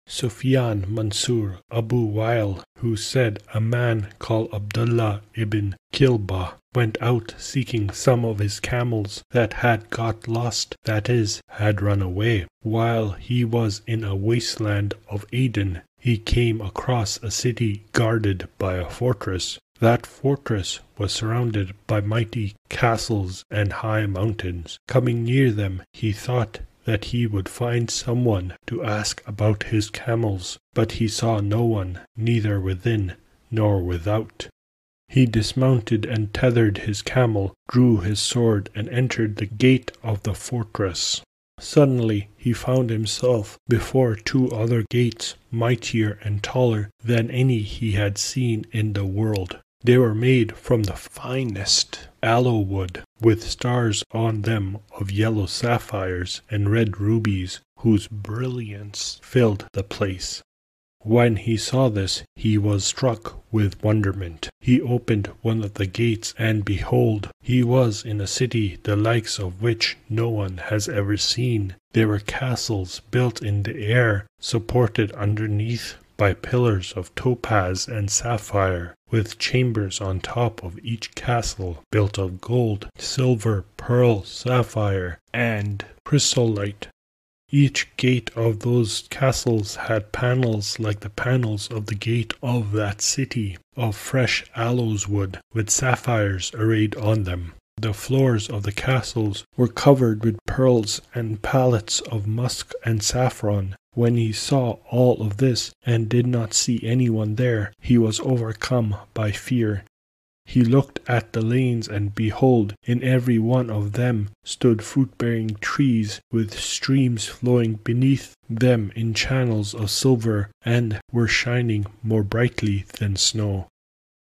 Sufyan Mansur Abu Wail, who said a man called Abdullah ibn Kilba went out seeking some of his camels that had got lost, that is, had run away. While he was in a wasteland of Aden, he came across a city guarded by a fortress. That fortress was surrounded by mighty castles and high mountains. Coming near them, he thought that he would find someone to ask about his camels, but he saw no one, neither within nor without. He dismounted and tethered his camel, drew his sword, and entered the gate of the fortress. Suddenly he found himself before 2 other gates, mightier and taller than any he had seen in the world. They were made from the finest aloe wood, with stars on them of yellow sapphires and red rubies, whose brilliance filled the place. When he saw this, he was struck with wonderment. He opened one of the gates, and behold, he was in a city the likes of which no one has ever seen. There were castles built in the air, supported underneath by pillars of topaz and sapphire, with chambers on top of each castle built of gold, silver, pearl, sapphire, and chrysolite. Each gate of those castles had panels like the panels of the gate of that city, of fresh aloes wood, with sapphires arrayed on them. The floors of the castles were covered with pearls and palettes of musk and saffron. When he saw all of this, and did not see anyone there, he was overcome by fear. He looked at the lanes, and behold, in every one of them stood fruit-bearing trees, with streams flowing beneath them in channels of silver, and were shining more brightly than snow.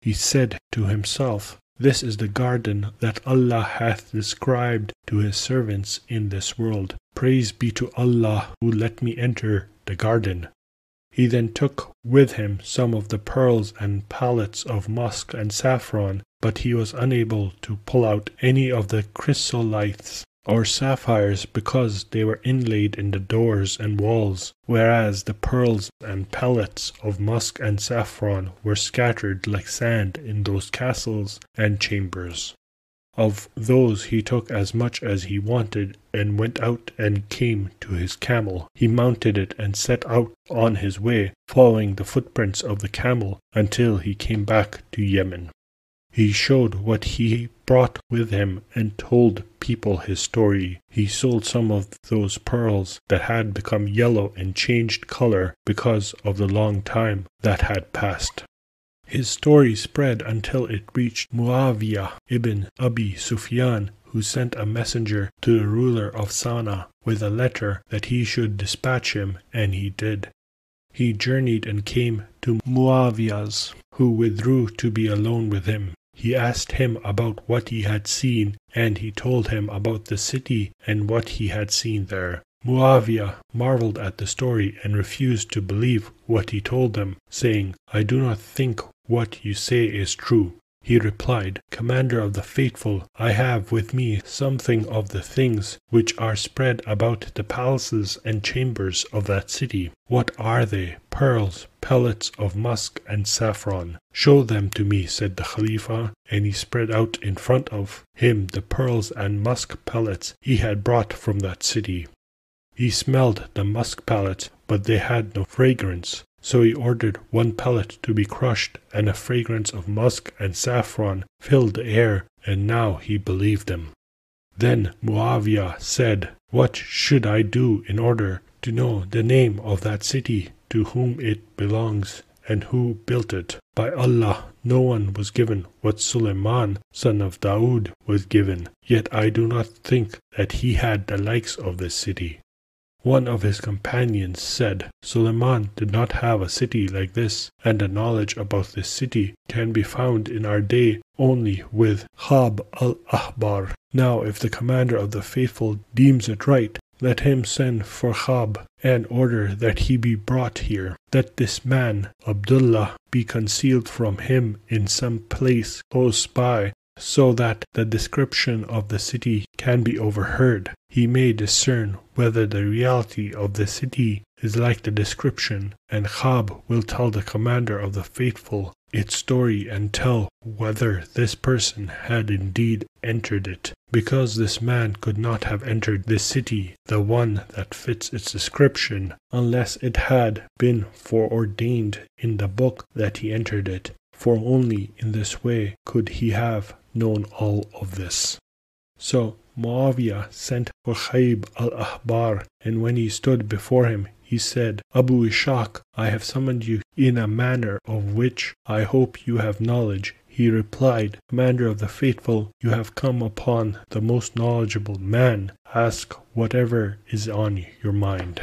He said to himself, "This is the garden that Allah hath described to his servants in this world. Praise be to Allah who let me enter the garden." He then took with him some of the pearls and palettes of musk and saffron, but he was unable to pull out any of the chrysolites or sapphires because they were inlaid in the doors and walls, whereas the pearls and pellets of musk and saffron were scattered like sand in those castles and chambers. Of those he took as much as he wanted, and went out and came to his camel. He mounted it and set out on his way, following the footprints of the camel, until he came back to Yemen. He showed what he brought with him and told people his story. He sold some of those pearls that had become yellow and changed color because of the long time that had passed. His story spread until it reached Muawiyah ibn Abi Sufyan, who sent a messenger to the ruler of Sana'a with a letter that he should dispatch him, and he did. He journeyed and came to Muawiyah's, who withdrew to be alone with him. He asked him about what he had seen, and he told him about the city and what he had seen there. Muawiyah marveled at the story and refused to believe what he told them, saying, "I do not think what you say is true." He replied, "Commander of the faithful, I have with me something of the things which are spread about the palaces and chambers of that city. What are they? Pearls, pellets of musk and saffron." "Show them to me," said the Khalifa, and he spread out in front of him the pearls and musk pellets he had brought from that city. He smelled the musk pellets, but they had no fragrance. So he ordered one pellet to be crushed, and a fragrance of musk and saffron filled the air, and now he believed them. Then Muawiyah said, "What should I do in order to know the name of that city, to whom it belongs, and who built it? By Allah, no one was given what Suleiman, son of Dawood, was given, yet I do not think that he had the likes of this city." One of his companions said, "Suleiman did not have a city like this, and the knowledge about this city can be found in our day only with Khab al-Ahbar. Now if the commander of the faithful deems it right, let him send for Khab and order that he be brought here. Let this man, Abdullah, be concealed from him in some place close by, so that the description of the city can be overheard. He may discern whether the reality of the city is like the description, and Khab will tell the commander of the faithful its story and tell whether this person had indeed entered it, because this man could not have entered this city, the one that fits its description, unless it had been foreordained in the book that he entered it, for only in this way could he have known all of this." So Muawiyah sent for Khaib al-Ahbar, and when he stood before him, he said, "Abu Ishaq, I have summoned you in a manner of which I hope you have knowledge." He replied, "Commander of the faithful, you have come upon the most knowledgeable man. Ask whatever is on your mind."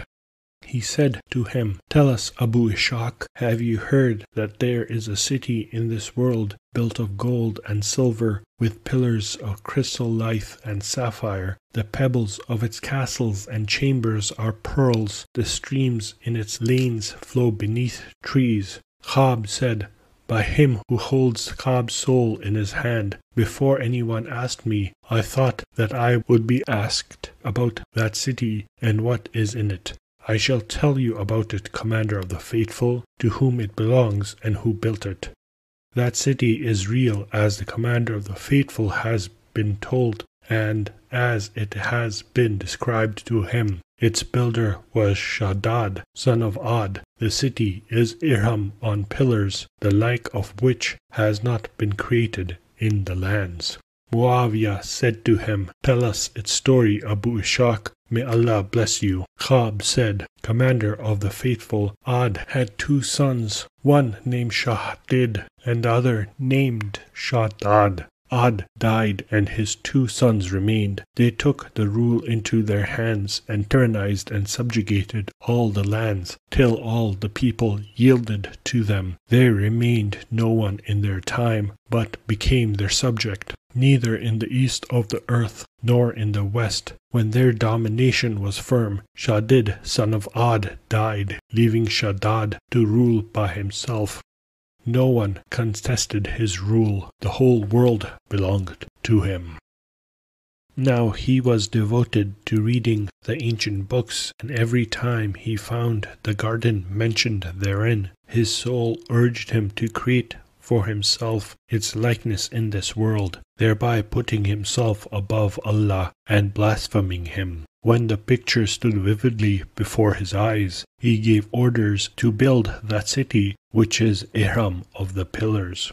He said to him, "Tell us, Abu Ishaq, have you heard that there is a city in this world built of gold and silver, with pillars of chrysolite and sapphire? The pebbles of its castles and chambers are pearls. The streams in its lanes flow beneath trees." Khab said, "By him who holds Khab's soul in his hand, before anyone asked me, I thought that I would be asked about that city and what is in it. I shall tell you about it, Commander of the Faithful, to whom it belongs and who built it. That city is real, as the Commander of the Faithful has been told, and as it has been described to him. Its builder was Shaddad, son of Ad. The city is Irham on pillars, the like of which has not been created in the lands. Muawiyah said to him, "Tell us its story, Abu Ishaq. May Allah bless you." Khab said, "Commander of the faithful, Ad had 2 sons, one named Shahdid and the other named Shaddad. Ad died and his 2 sons remained. They took the rule into their hands and tyrannized and subjugated all the lands, till all the people yielded to them. There remained no one in their time, but became their subject, neither in the east of the earth, nor in the west. When their domination was firm, Shaddid, son of Ad, died, leaving Shaddad to rule by himself. No one contested his rule. The whole world belonged to him. Now he was devoted to reading the ancient books, and every time he found the garden mentioned therein, his soul urged him to create for himself its likeness in this world, thereby putting himself above Allah and blaspheming him. When the picture stood vividly before his eyes, he gave orders to build that city, which is Ihram of the pillars.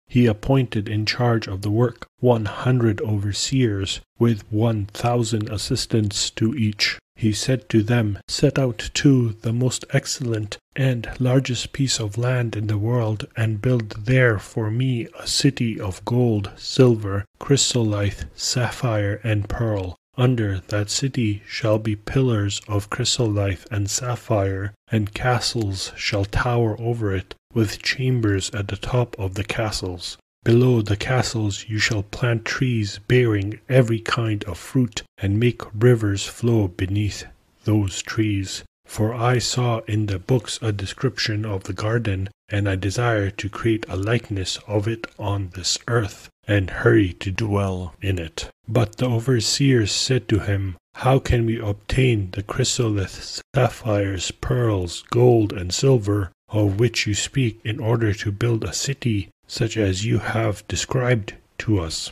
He appointed in charge of the work 100 overseers, with 1,000 assistants to each. He said to them, "Set out to the most excellent and largest piece of land in the world, and build there for me a city of gold, silver, chrysolite, sapphire, and pearl. Under that city shall be pillars of chrysolite and sapphire, and castles shall tower over it, with chambers at the top of the castles. Below the castles you shall plant trees bearing every kind of fruit, and make rivers flow beneath those trees. For I saw in the books a description of the garden, and I desire to create a likeness of it on this earth, and hurry to dwell in it." But the overseers said to him, "How can we obtain the chrysolites, sapphires, pearls, gold, and silver, of which you speak, in order to build a city such as you have described to us?"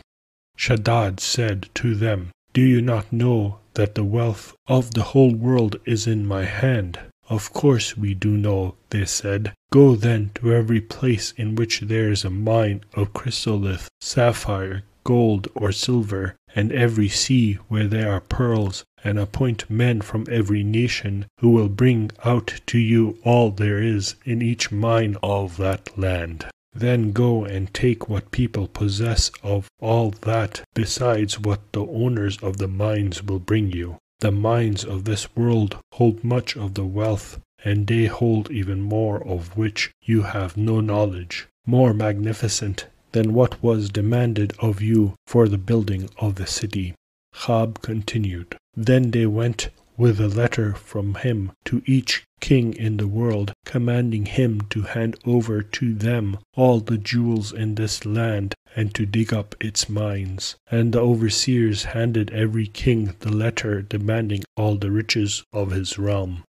Shaddad said to them, "Do you not know that the wealth of the whole world is in my hand?" "Of course we do know," they said. "Go then to every place in which there is a mine of chrysolite, sapphire, gold, or silver, and every sea where there are pearls, and appoint men from every nation who will bring out to you all there is in each mine of that land. Then go and take what people possess of all that, besides what the owners of the mines will bring you. The mines of this world hold much of the wealth, and they hold even more of which you have no knowledge, more magnificent than what was demanded of you for the building of the city." Khab continued, "Then they went with a letter from him to each king in the world, commanding him to hand over to them all the jewels in this land, and to dig up its mines. And the overseers handed every king the letter demanding all the riches of his realm.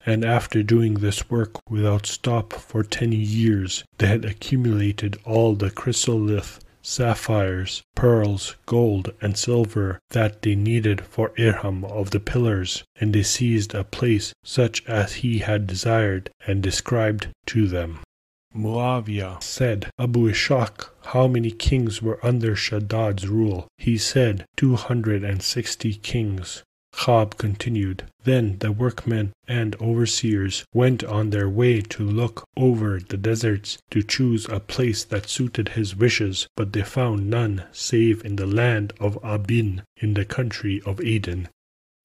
And after doing this work without stop for 10 years, they had accumulated all the chrysolite, sapphires, pearls, gold, and silver that they needed for Irham of the pillars, and they seized a place such as he had desired and described to them." Muawiyah said, "Abu Ishaq, how many kings were under Shaddad's rule?" He said, 260 kings. Khab continued, "Then the workmen and overseers went on their way to look over the deserts to choose a place that suited his wishes, but they found none save in the land of Abin in the country of Aden.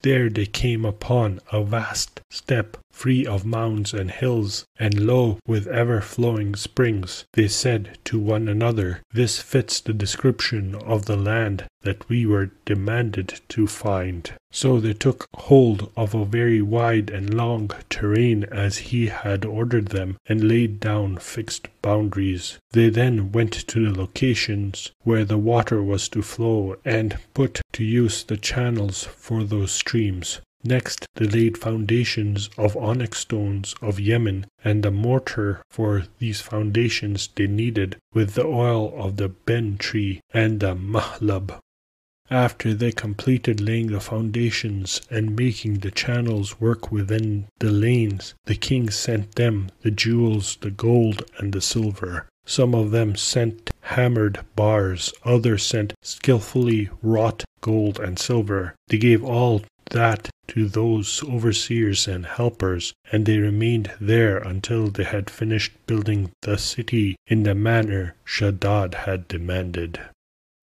There they came upon a vast steppe, free of mounds and hills, and low with ever-flowing springs. They said to one another, 'This fits the description of the land that we were demanded to find.' So they took hold of a very wide and long terrain as he had ordered them, and laid down fixed boundaries. They then went to the locations where the water was to flow, and put to use the channels for those streams. Next they laid foundations of onyx stones of Yemen, and the mortar for these foundations they kneaded with the oil of the ben tree and the mahlab. After they completed laying the foundations and making the channels work within the lanes, the king sent them the jewels, the gold, and the silver. Some of them sent hammered bars, others sent skillfully wrought gold and silver. They gave all that to those overseers and helpers, and they remained there until they had finished building the city in the manner Shaddad had demanded.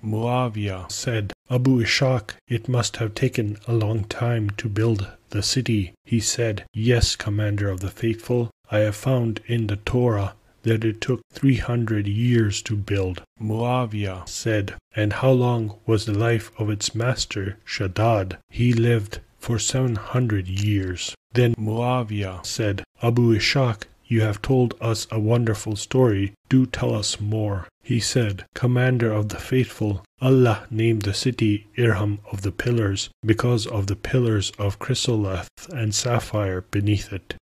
Muawiyah said, Abu Ishaq, it must have taken a long time to build the city. He said, Yes, Commander of the Faithful, I have found in the Torah that it took 300 years to build. Muawiyah said, And how long was the life of its master, Shaddad? He lived for 700 years. Then Muawiyah said, Abu Ishaq, you have told us a wonderful story. Do tell us more. He said, Commander of the Faithful, Allah named the city Irham of the Pillars because of the pillars of chrysolite and sapphire beneath it.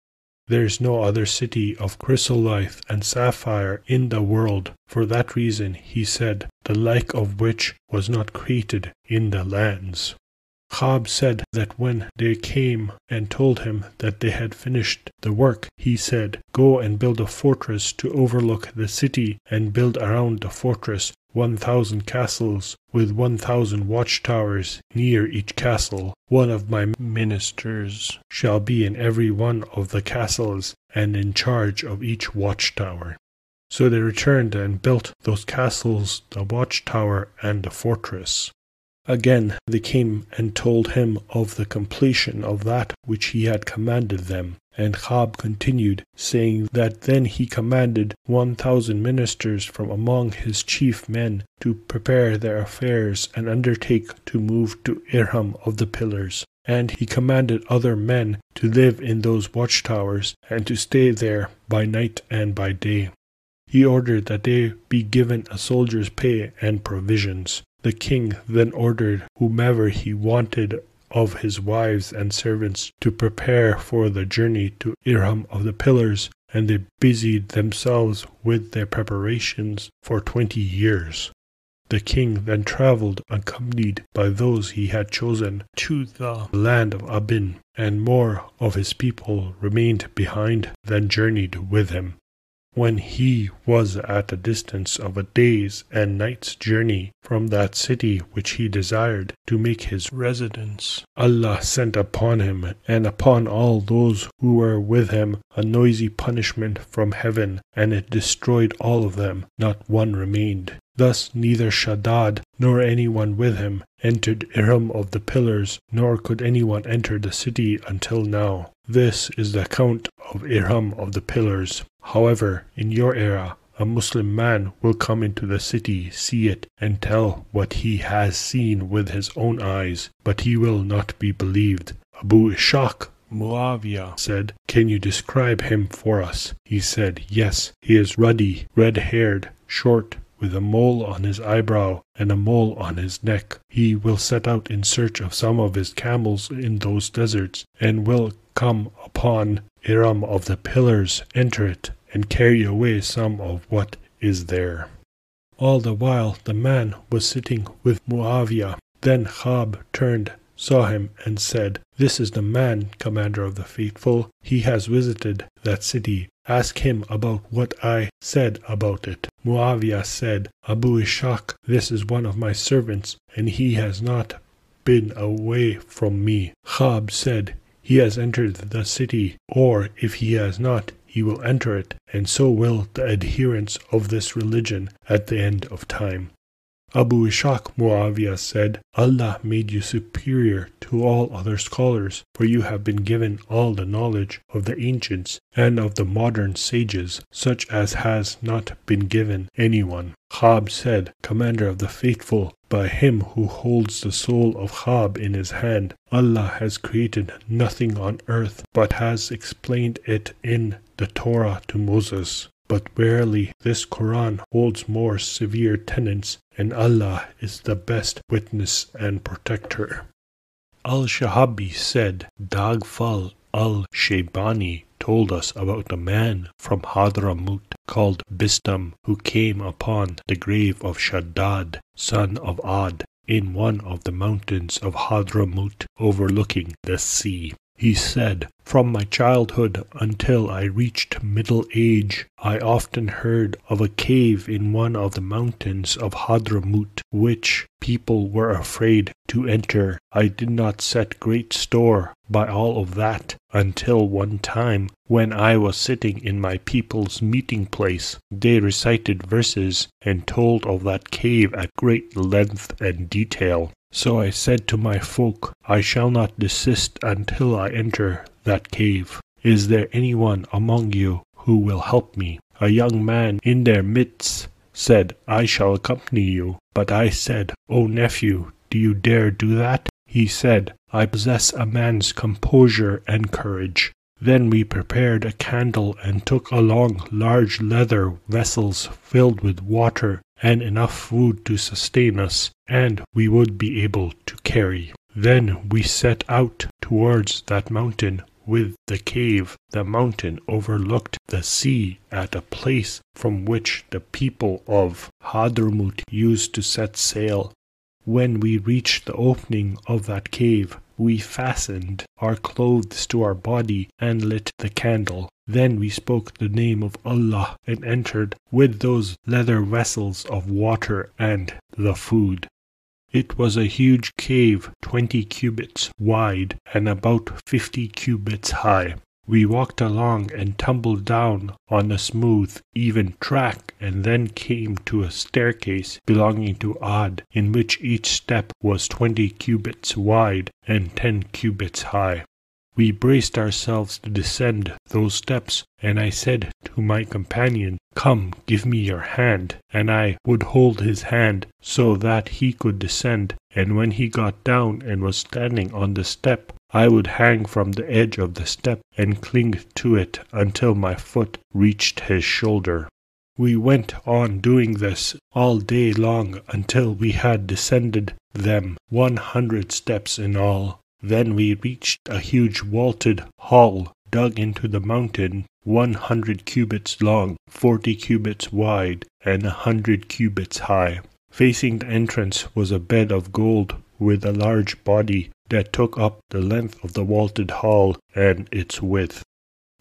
There is no other city of chrysolite and sapphire in the world. For that reason, he said, the like of which was not created in the lands. Khab said that when they came and told him that they had finished the work, he said, Go and build a fortress to overlook the city and build around the fortress 1,000 castles with 1,000 watchtowers near each castle. One of my ministers shall be in every one of the castles and in charge of each watchtower. So they returned and built those castles, the watchtower, and the fortress. Again they came and told him of the completion of that which he had commanded them. And Khab continued, saying that then he commanded 1,000 ministers from among his chief men to prepare their affairs and undertake to move to Irham of the Pillars. And he commanded other men to live in those watchtowers and to stay there by night and by day. He ordered that they be given a soldier's pay and provisions. The king then ordered whomever he wanted of his wives and servants to prepare for the journey to Irham of the Pillars, and they busied themselves with their preparations for 20 years. The king then traveled accompanied by those he had chosen to the land of Abin, and more of his people remained behind than journeyed with him. When he was at a distance of a day's and night's journey from that city which he desired to make his residence, Allah sent upon him and upon all those who were with him a noisy punishment from heaven, and it destroyed all of them, not one remained. Thus neither Shaddad nor anyone with him entered Irham of the Pillars, nor could anyone enter the city until now. This is the account of Irham of the Pillars. However, in your era, a Muslim man will come into the city, see it, and tell what he has seen with his own eyes, but he will not be believed. Abu Ishaq, Muawiyah said, Can you describe him for us? He said, Yes, he is ruddy, red-haired, short, with a mole on his eyebrow and a mole on his neck. He will set out in search of some of his camels in those deserts, and will come upon Irham of the Pillars, enter it, and carry away some of what is there. All the while the man was sitting with Muawiyah. Then Khab turned, saw him, and said, This is the man, Commander of the Faithful. He has visited that city. Ask him about what I said about it. Muawiyah said, Abu Ishaq, this is one of my servants, and he has not been away from me. Khab said, He has entered the city, or if he has not, he will enter it, and so will the adherents of this religion at the end of time. Abu Ishaq, Muawiyah said, Allah made you superior to all other scholars, for you have been given all the knowledge of the ancients and of the modern sages, such as has not been given anyone. Khab said, Commander of the Faithful, by him who holds the soul of Khab in his hand, Allah has created nothing on earth, but has explained it in the Torah to Moses. But verily, this Qur'an holds more severe tenets, and Allah is the best witness and protector. Al-Shahabi said, Dagfal al-Shaybani told us about a man from Hadramaut called Bistam, who came upon the grave of Shaddad, son of Ad. in one of the mountains of Hadramaut overlooking the sea. He said, "From my childhood until I reached middle age, I often heard of a cave in one of the mountains of Hadramaut, which people were afraid to enter. I did not set great store by all of that until one time, when I was sitting in my people's meeting place, they recited verses and told of that cave at great length and detail. So I said to my folk, I shall not desist until I enter that cave. Is there anyone among you who will help me?" A young man in their midst said, "I shall accompany you." But I said, "O nephew, do you dare do that?" He said, "I possess a man's composure and courage." Then we prepared a candle and took along large leather vessels filled with water and enough food to sustain us, and we would be able to carry. Then we set out towards that mountain with the cave. The mountain overlooked the sea at a place from which the people of Hadramaut used to set sail. When we reached the opening of that cave, we fastened our clothes to our body and lit the candle. Then we spoke the name of Allah and entered with those leather vessels of water and the food. It was a huge cave, 20 cubits wide and about 50 cubits high. We walked along and tumbled down on a smooth, even track, and then came to a staircase belonging to Ad, in which each step was 20 cubits wide and 10 cubits high. We braced ourselves to descend those steps, and I said to my companion, "Come, give me your hand," and I would hold his hand so that he could descend, and when he got down and was standing on the step, I would hang from the edge of the step and cling to it until my foot reached his shoulder. We went on doing this all day long until we had descended them 100 steps in all. Then we reached a huge vaulted hall dug into the mountain, 100 cubits long, 40 cubits wide, and 100 cubits high. Facing the entrance was a bed of gold with a large body that took up the length of the vaulted hall and its width.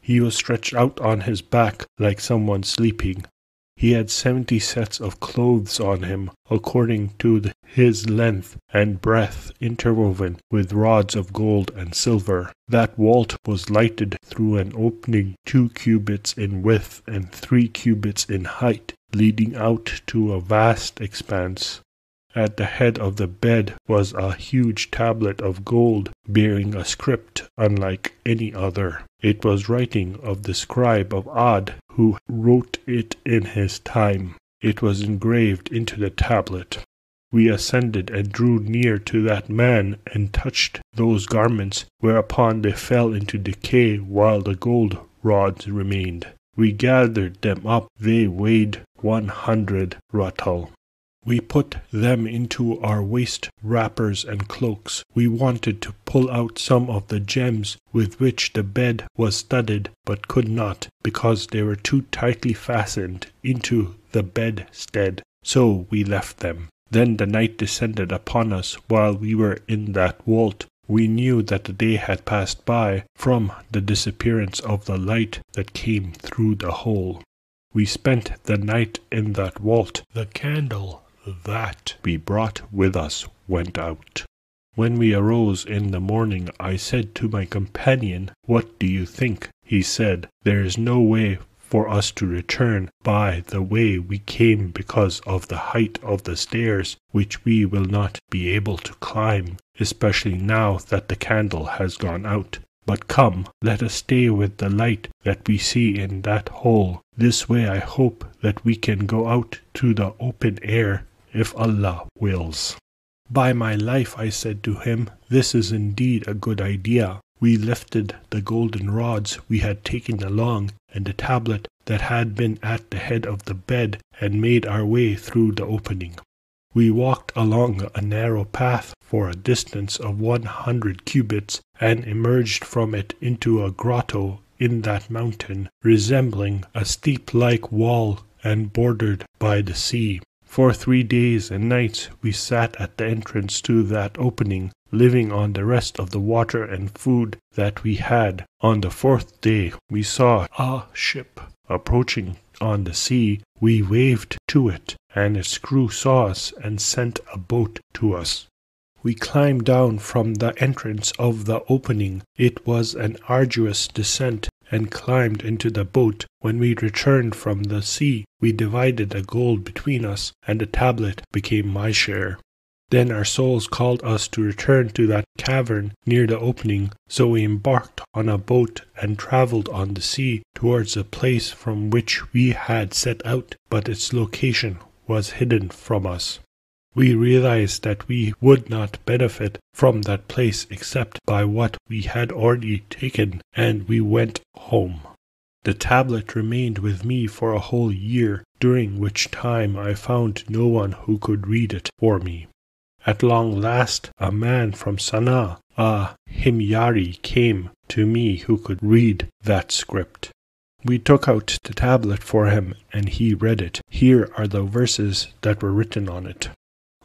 He was stretched out on his back like someone sleeping. He had 70 sets of clothes on him, according to his length and breadth, interwoven with rods of gold and silver. That vault was lighted through an opening 2 cubits in width and 3 cubits in height, leading out to a vast expanse. At the head of the bed was a huge tablet of gold bearing a script unlike any other. It was writing of the scribe of Ad who wrote it in his time. It was engraved into the tablet. We ascended and drew near to that man and touched those garments, whereupon they fell into decay while the gold rods remained. We gathered them up. They weighed 100 ratal. We put them into our waist wrappers and cloaks. We wanted to pull out some of the gems with which the bed was studded, but could not, because they were too tightly fastened into the bedstead. So we left them. Then the night descended upon us while we were in that vault. We knew that the day had passed by from the disappearance of the light that came through the hole. We spent the night in that vault. The candle that we brought with us went out. When we arose in the morning, I said to my companion, "What do you think?" He said, "There is no way for us to return by the way we came because of the height of the stairs, which we will not be able to climb, especially now that the candle has gone out. But come, let us stay with the light that we see in that hole. This way I hope that we can go out to the open air, if Allah wills." "By my life," I said to him, "this is indeed a good idea." We lifted the golden rods we had taken along and the tablet that had been at the head of the bed and made our way through the opening. We walked along a narrow path for a distance of 100 cubits and emerged from it into a grotto in that mountain, resembling a steep-like wall and bordered by the sea. For 3 days and nights we sat at the entrance to that opening, living on the rest of the water and food that we had. On the 4th day we saw a ship approaching on the sea. We waved to it, and its crew saw us and sent a boat to us. We climbed down from the entrance of the opening. It was an arduous descent, and climbed into the boat. When we returned from the sea, we divided the gold between us, and the tablet became my share. Then our souls called us to return to that cavern near the opening, so we embarked on a boat and travelled on the sea towards the place from which we had set out, but its location was hidden from us. We realized that we would not benefit from that place except by what we had already taken, and we went home. The tablet remained with me for a whole year, during which time I found no one who could read it for me. At long last, a man from Sana'a, a Himyari, came to me who could read that script. We took out the tablet for him, and he read it. Here are the verses that were written on it.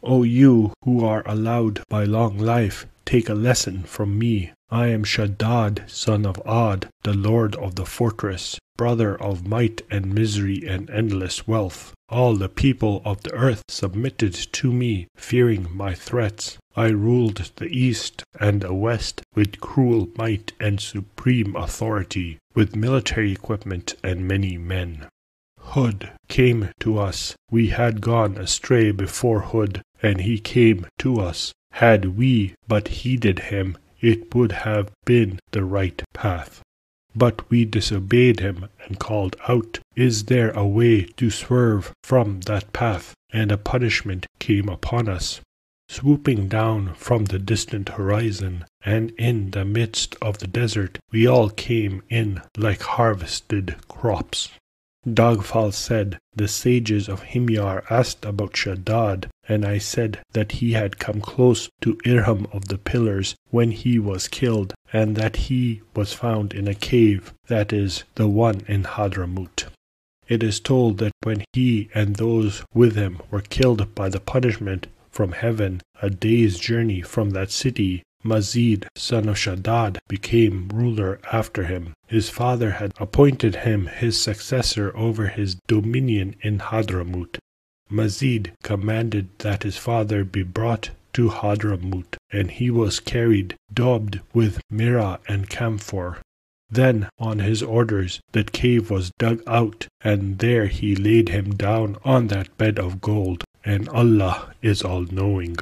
O you who are allowed by long life, take a lesson from me. I am Shaddad, son of Ad, the lord of the fortress, brother of might and misery and endless wealth. All the people of the earth submitted to me, fearing my threats. I ruled the east and the west with cruel might and supreme authority, with military equipment and many men. Hud came to us. We had gone astray before Hud, and he came to us. Had we but heeded him, it would have been the right path. But we disobeyed him and called out, Is there a way to swerve from that path? And a punishment came upon us, swooping down from the distant horizon, and in the midst of the desert we all came in like harvested crops. Dagfal said, The sages of Himyar asked about Shaddad, and I said that he had come close to Irham of the Pillars when he was killed, and that he was found in a cave, that is, the one in Hadramaut. It is told that when he and those with him were killed by the punishment from heaven, a day's journey from that city, Mazid, son of Shaddad, became ruler after him. His father had appointed him his successor over his dominion in Hadramaut. Mazid commanded that his father be brought to Hadramaut, and he was carried, daubed with myrrh and camphor. Then, on his orders, that cave was dug out, and there he laid him down on that bed of gold, and Allah is all-knowing.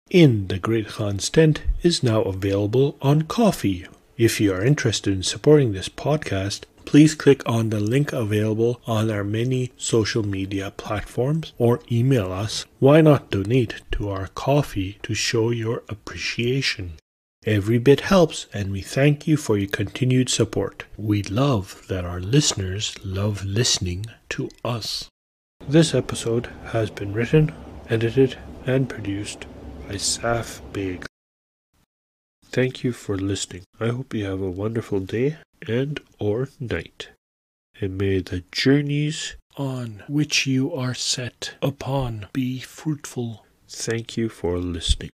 In the Great Khan's Tent is now available on Ko-fi. If you are interested in supporting this podcast, please click on the link available on our many social media platforms or email us. Why not donate to our Ko-fi to show your appreciation? Every bit helps, and we thank you for your continued support. We love that our listeners love listening to us. This episode has been written, edited, and produced by Saf Beg. Thank you for listening. I hope you have a wonderful day and or night. And may the journeys on which you are set upon be fruitful. Thank you for listening.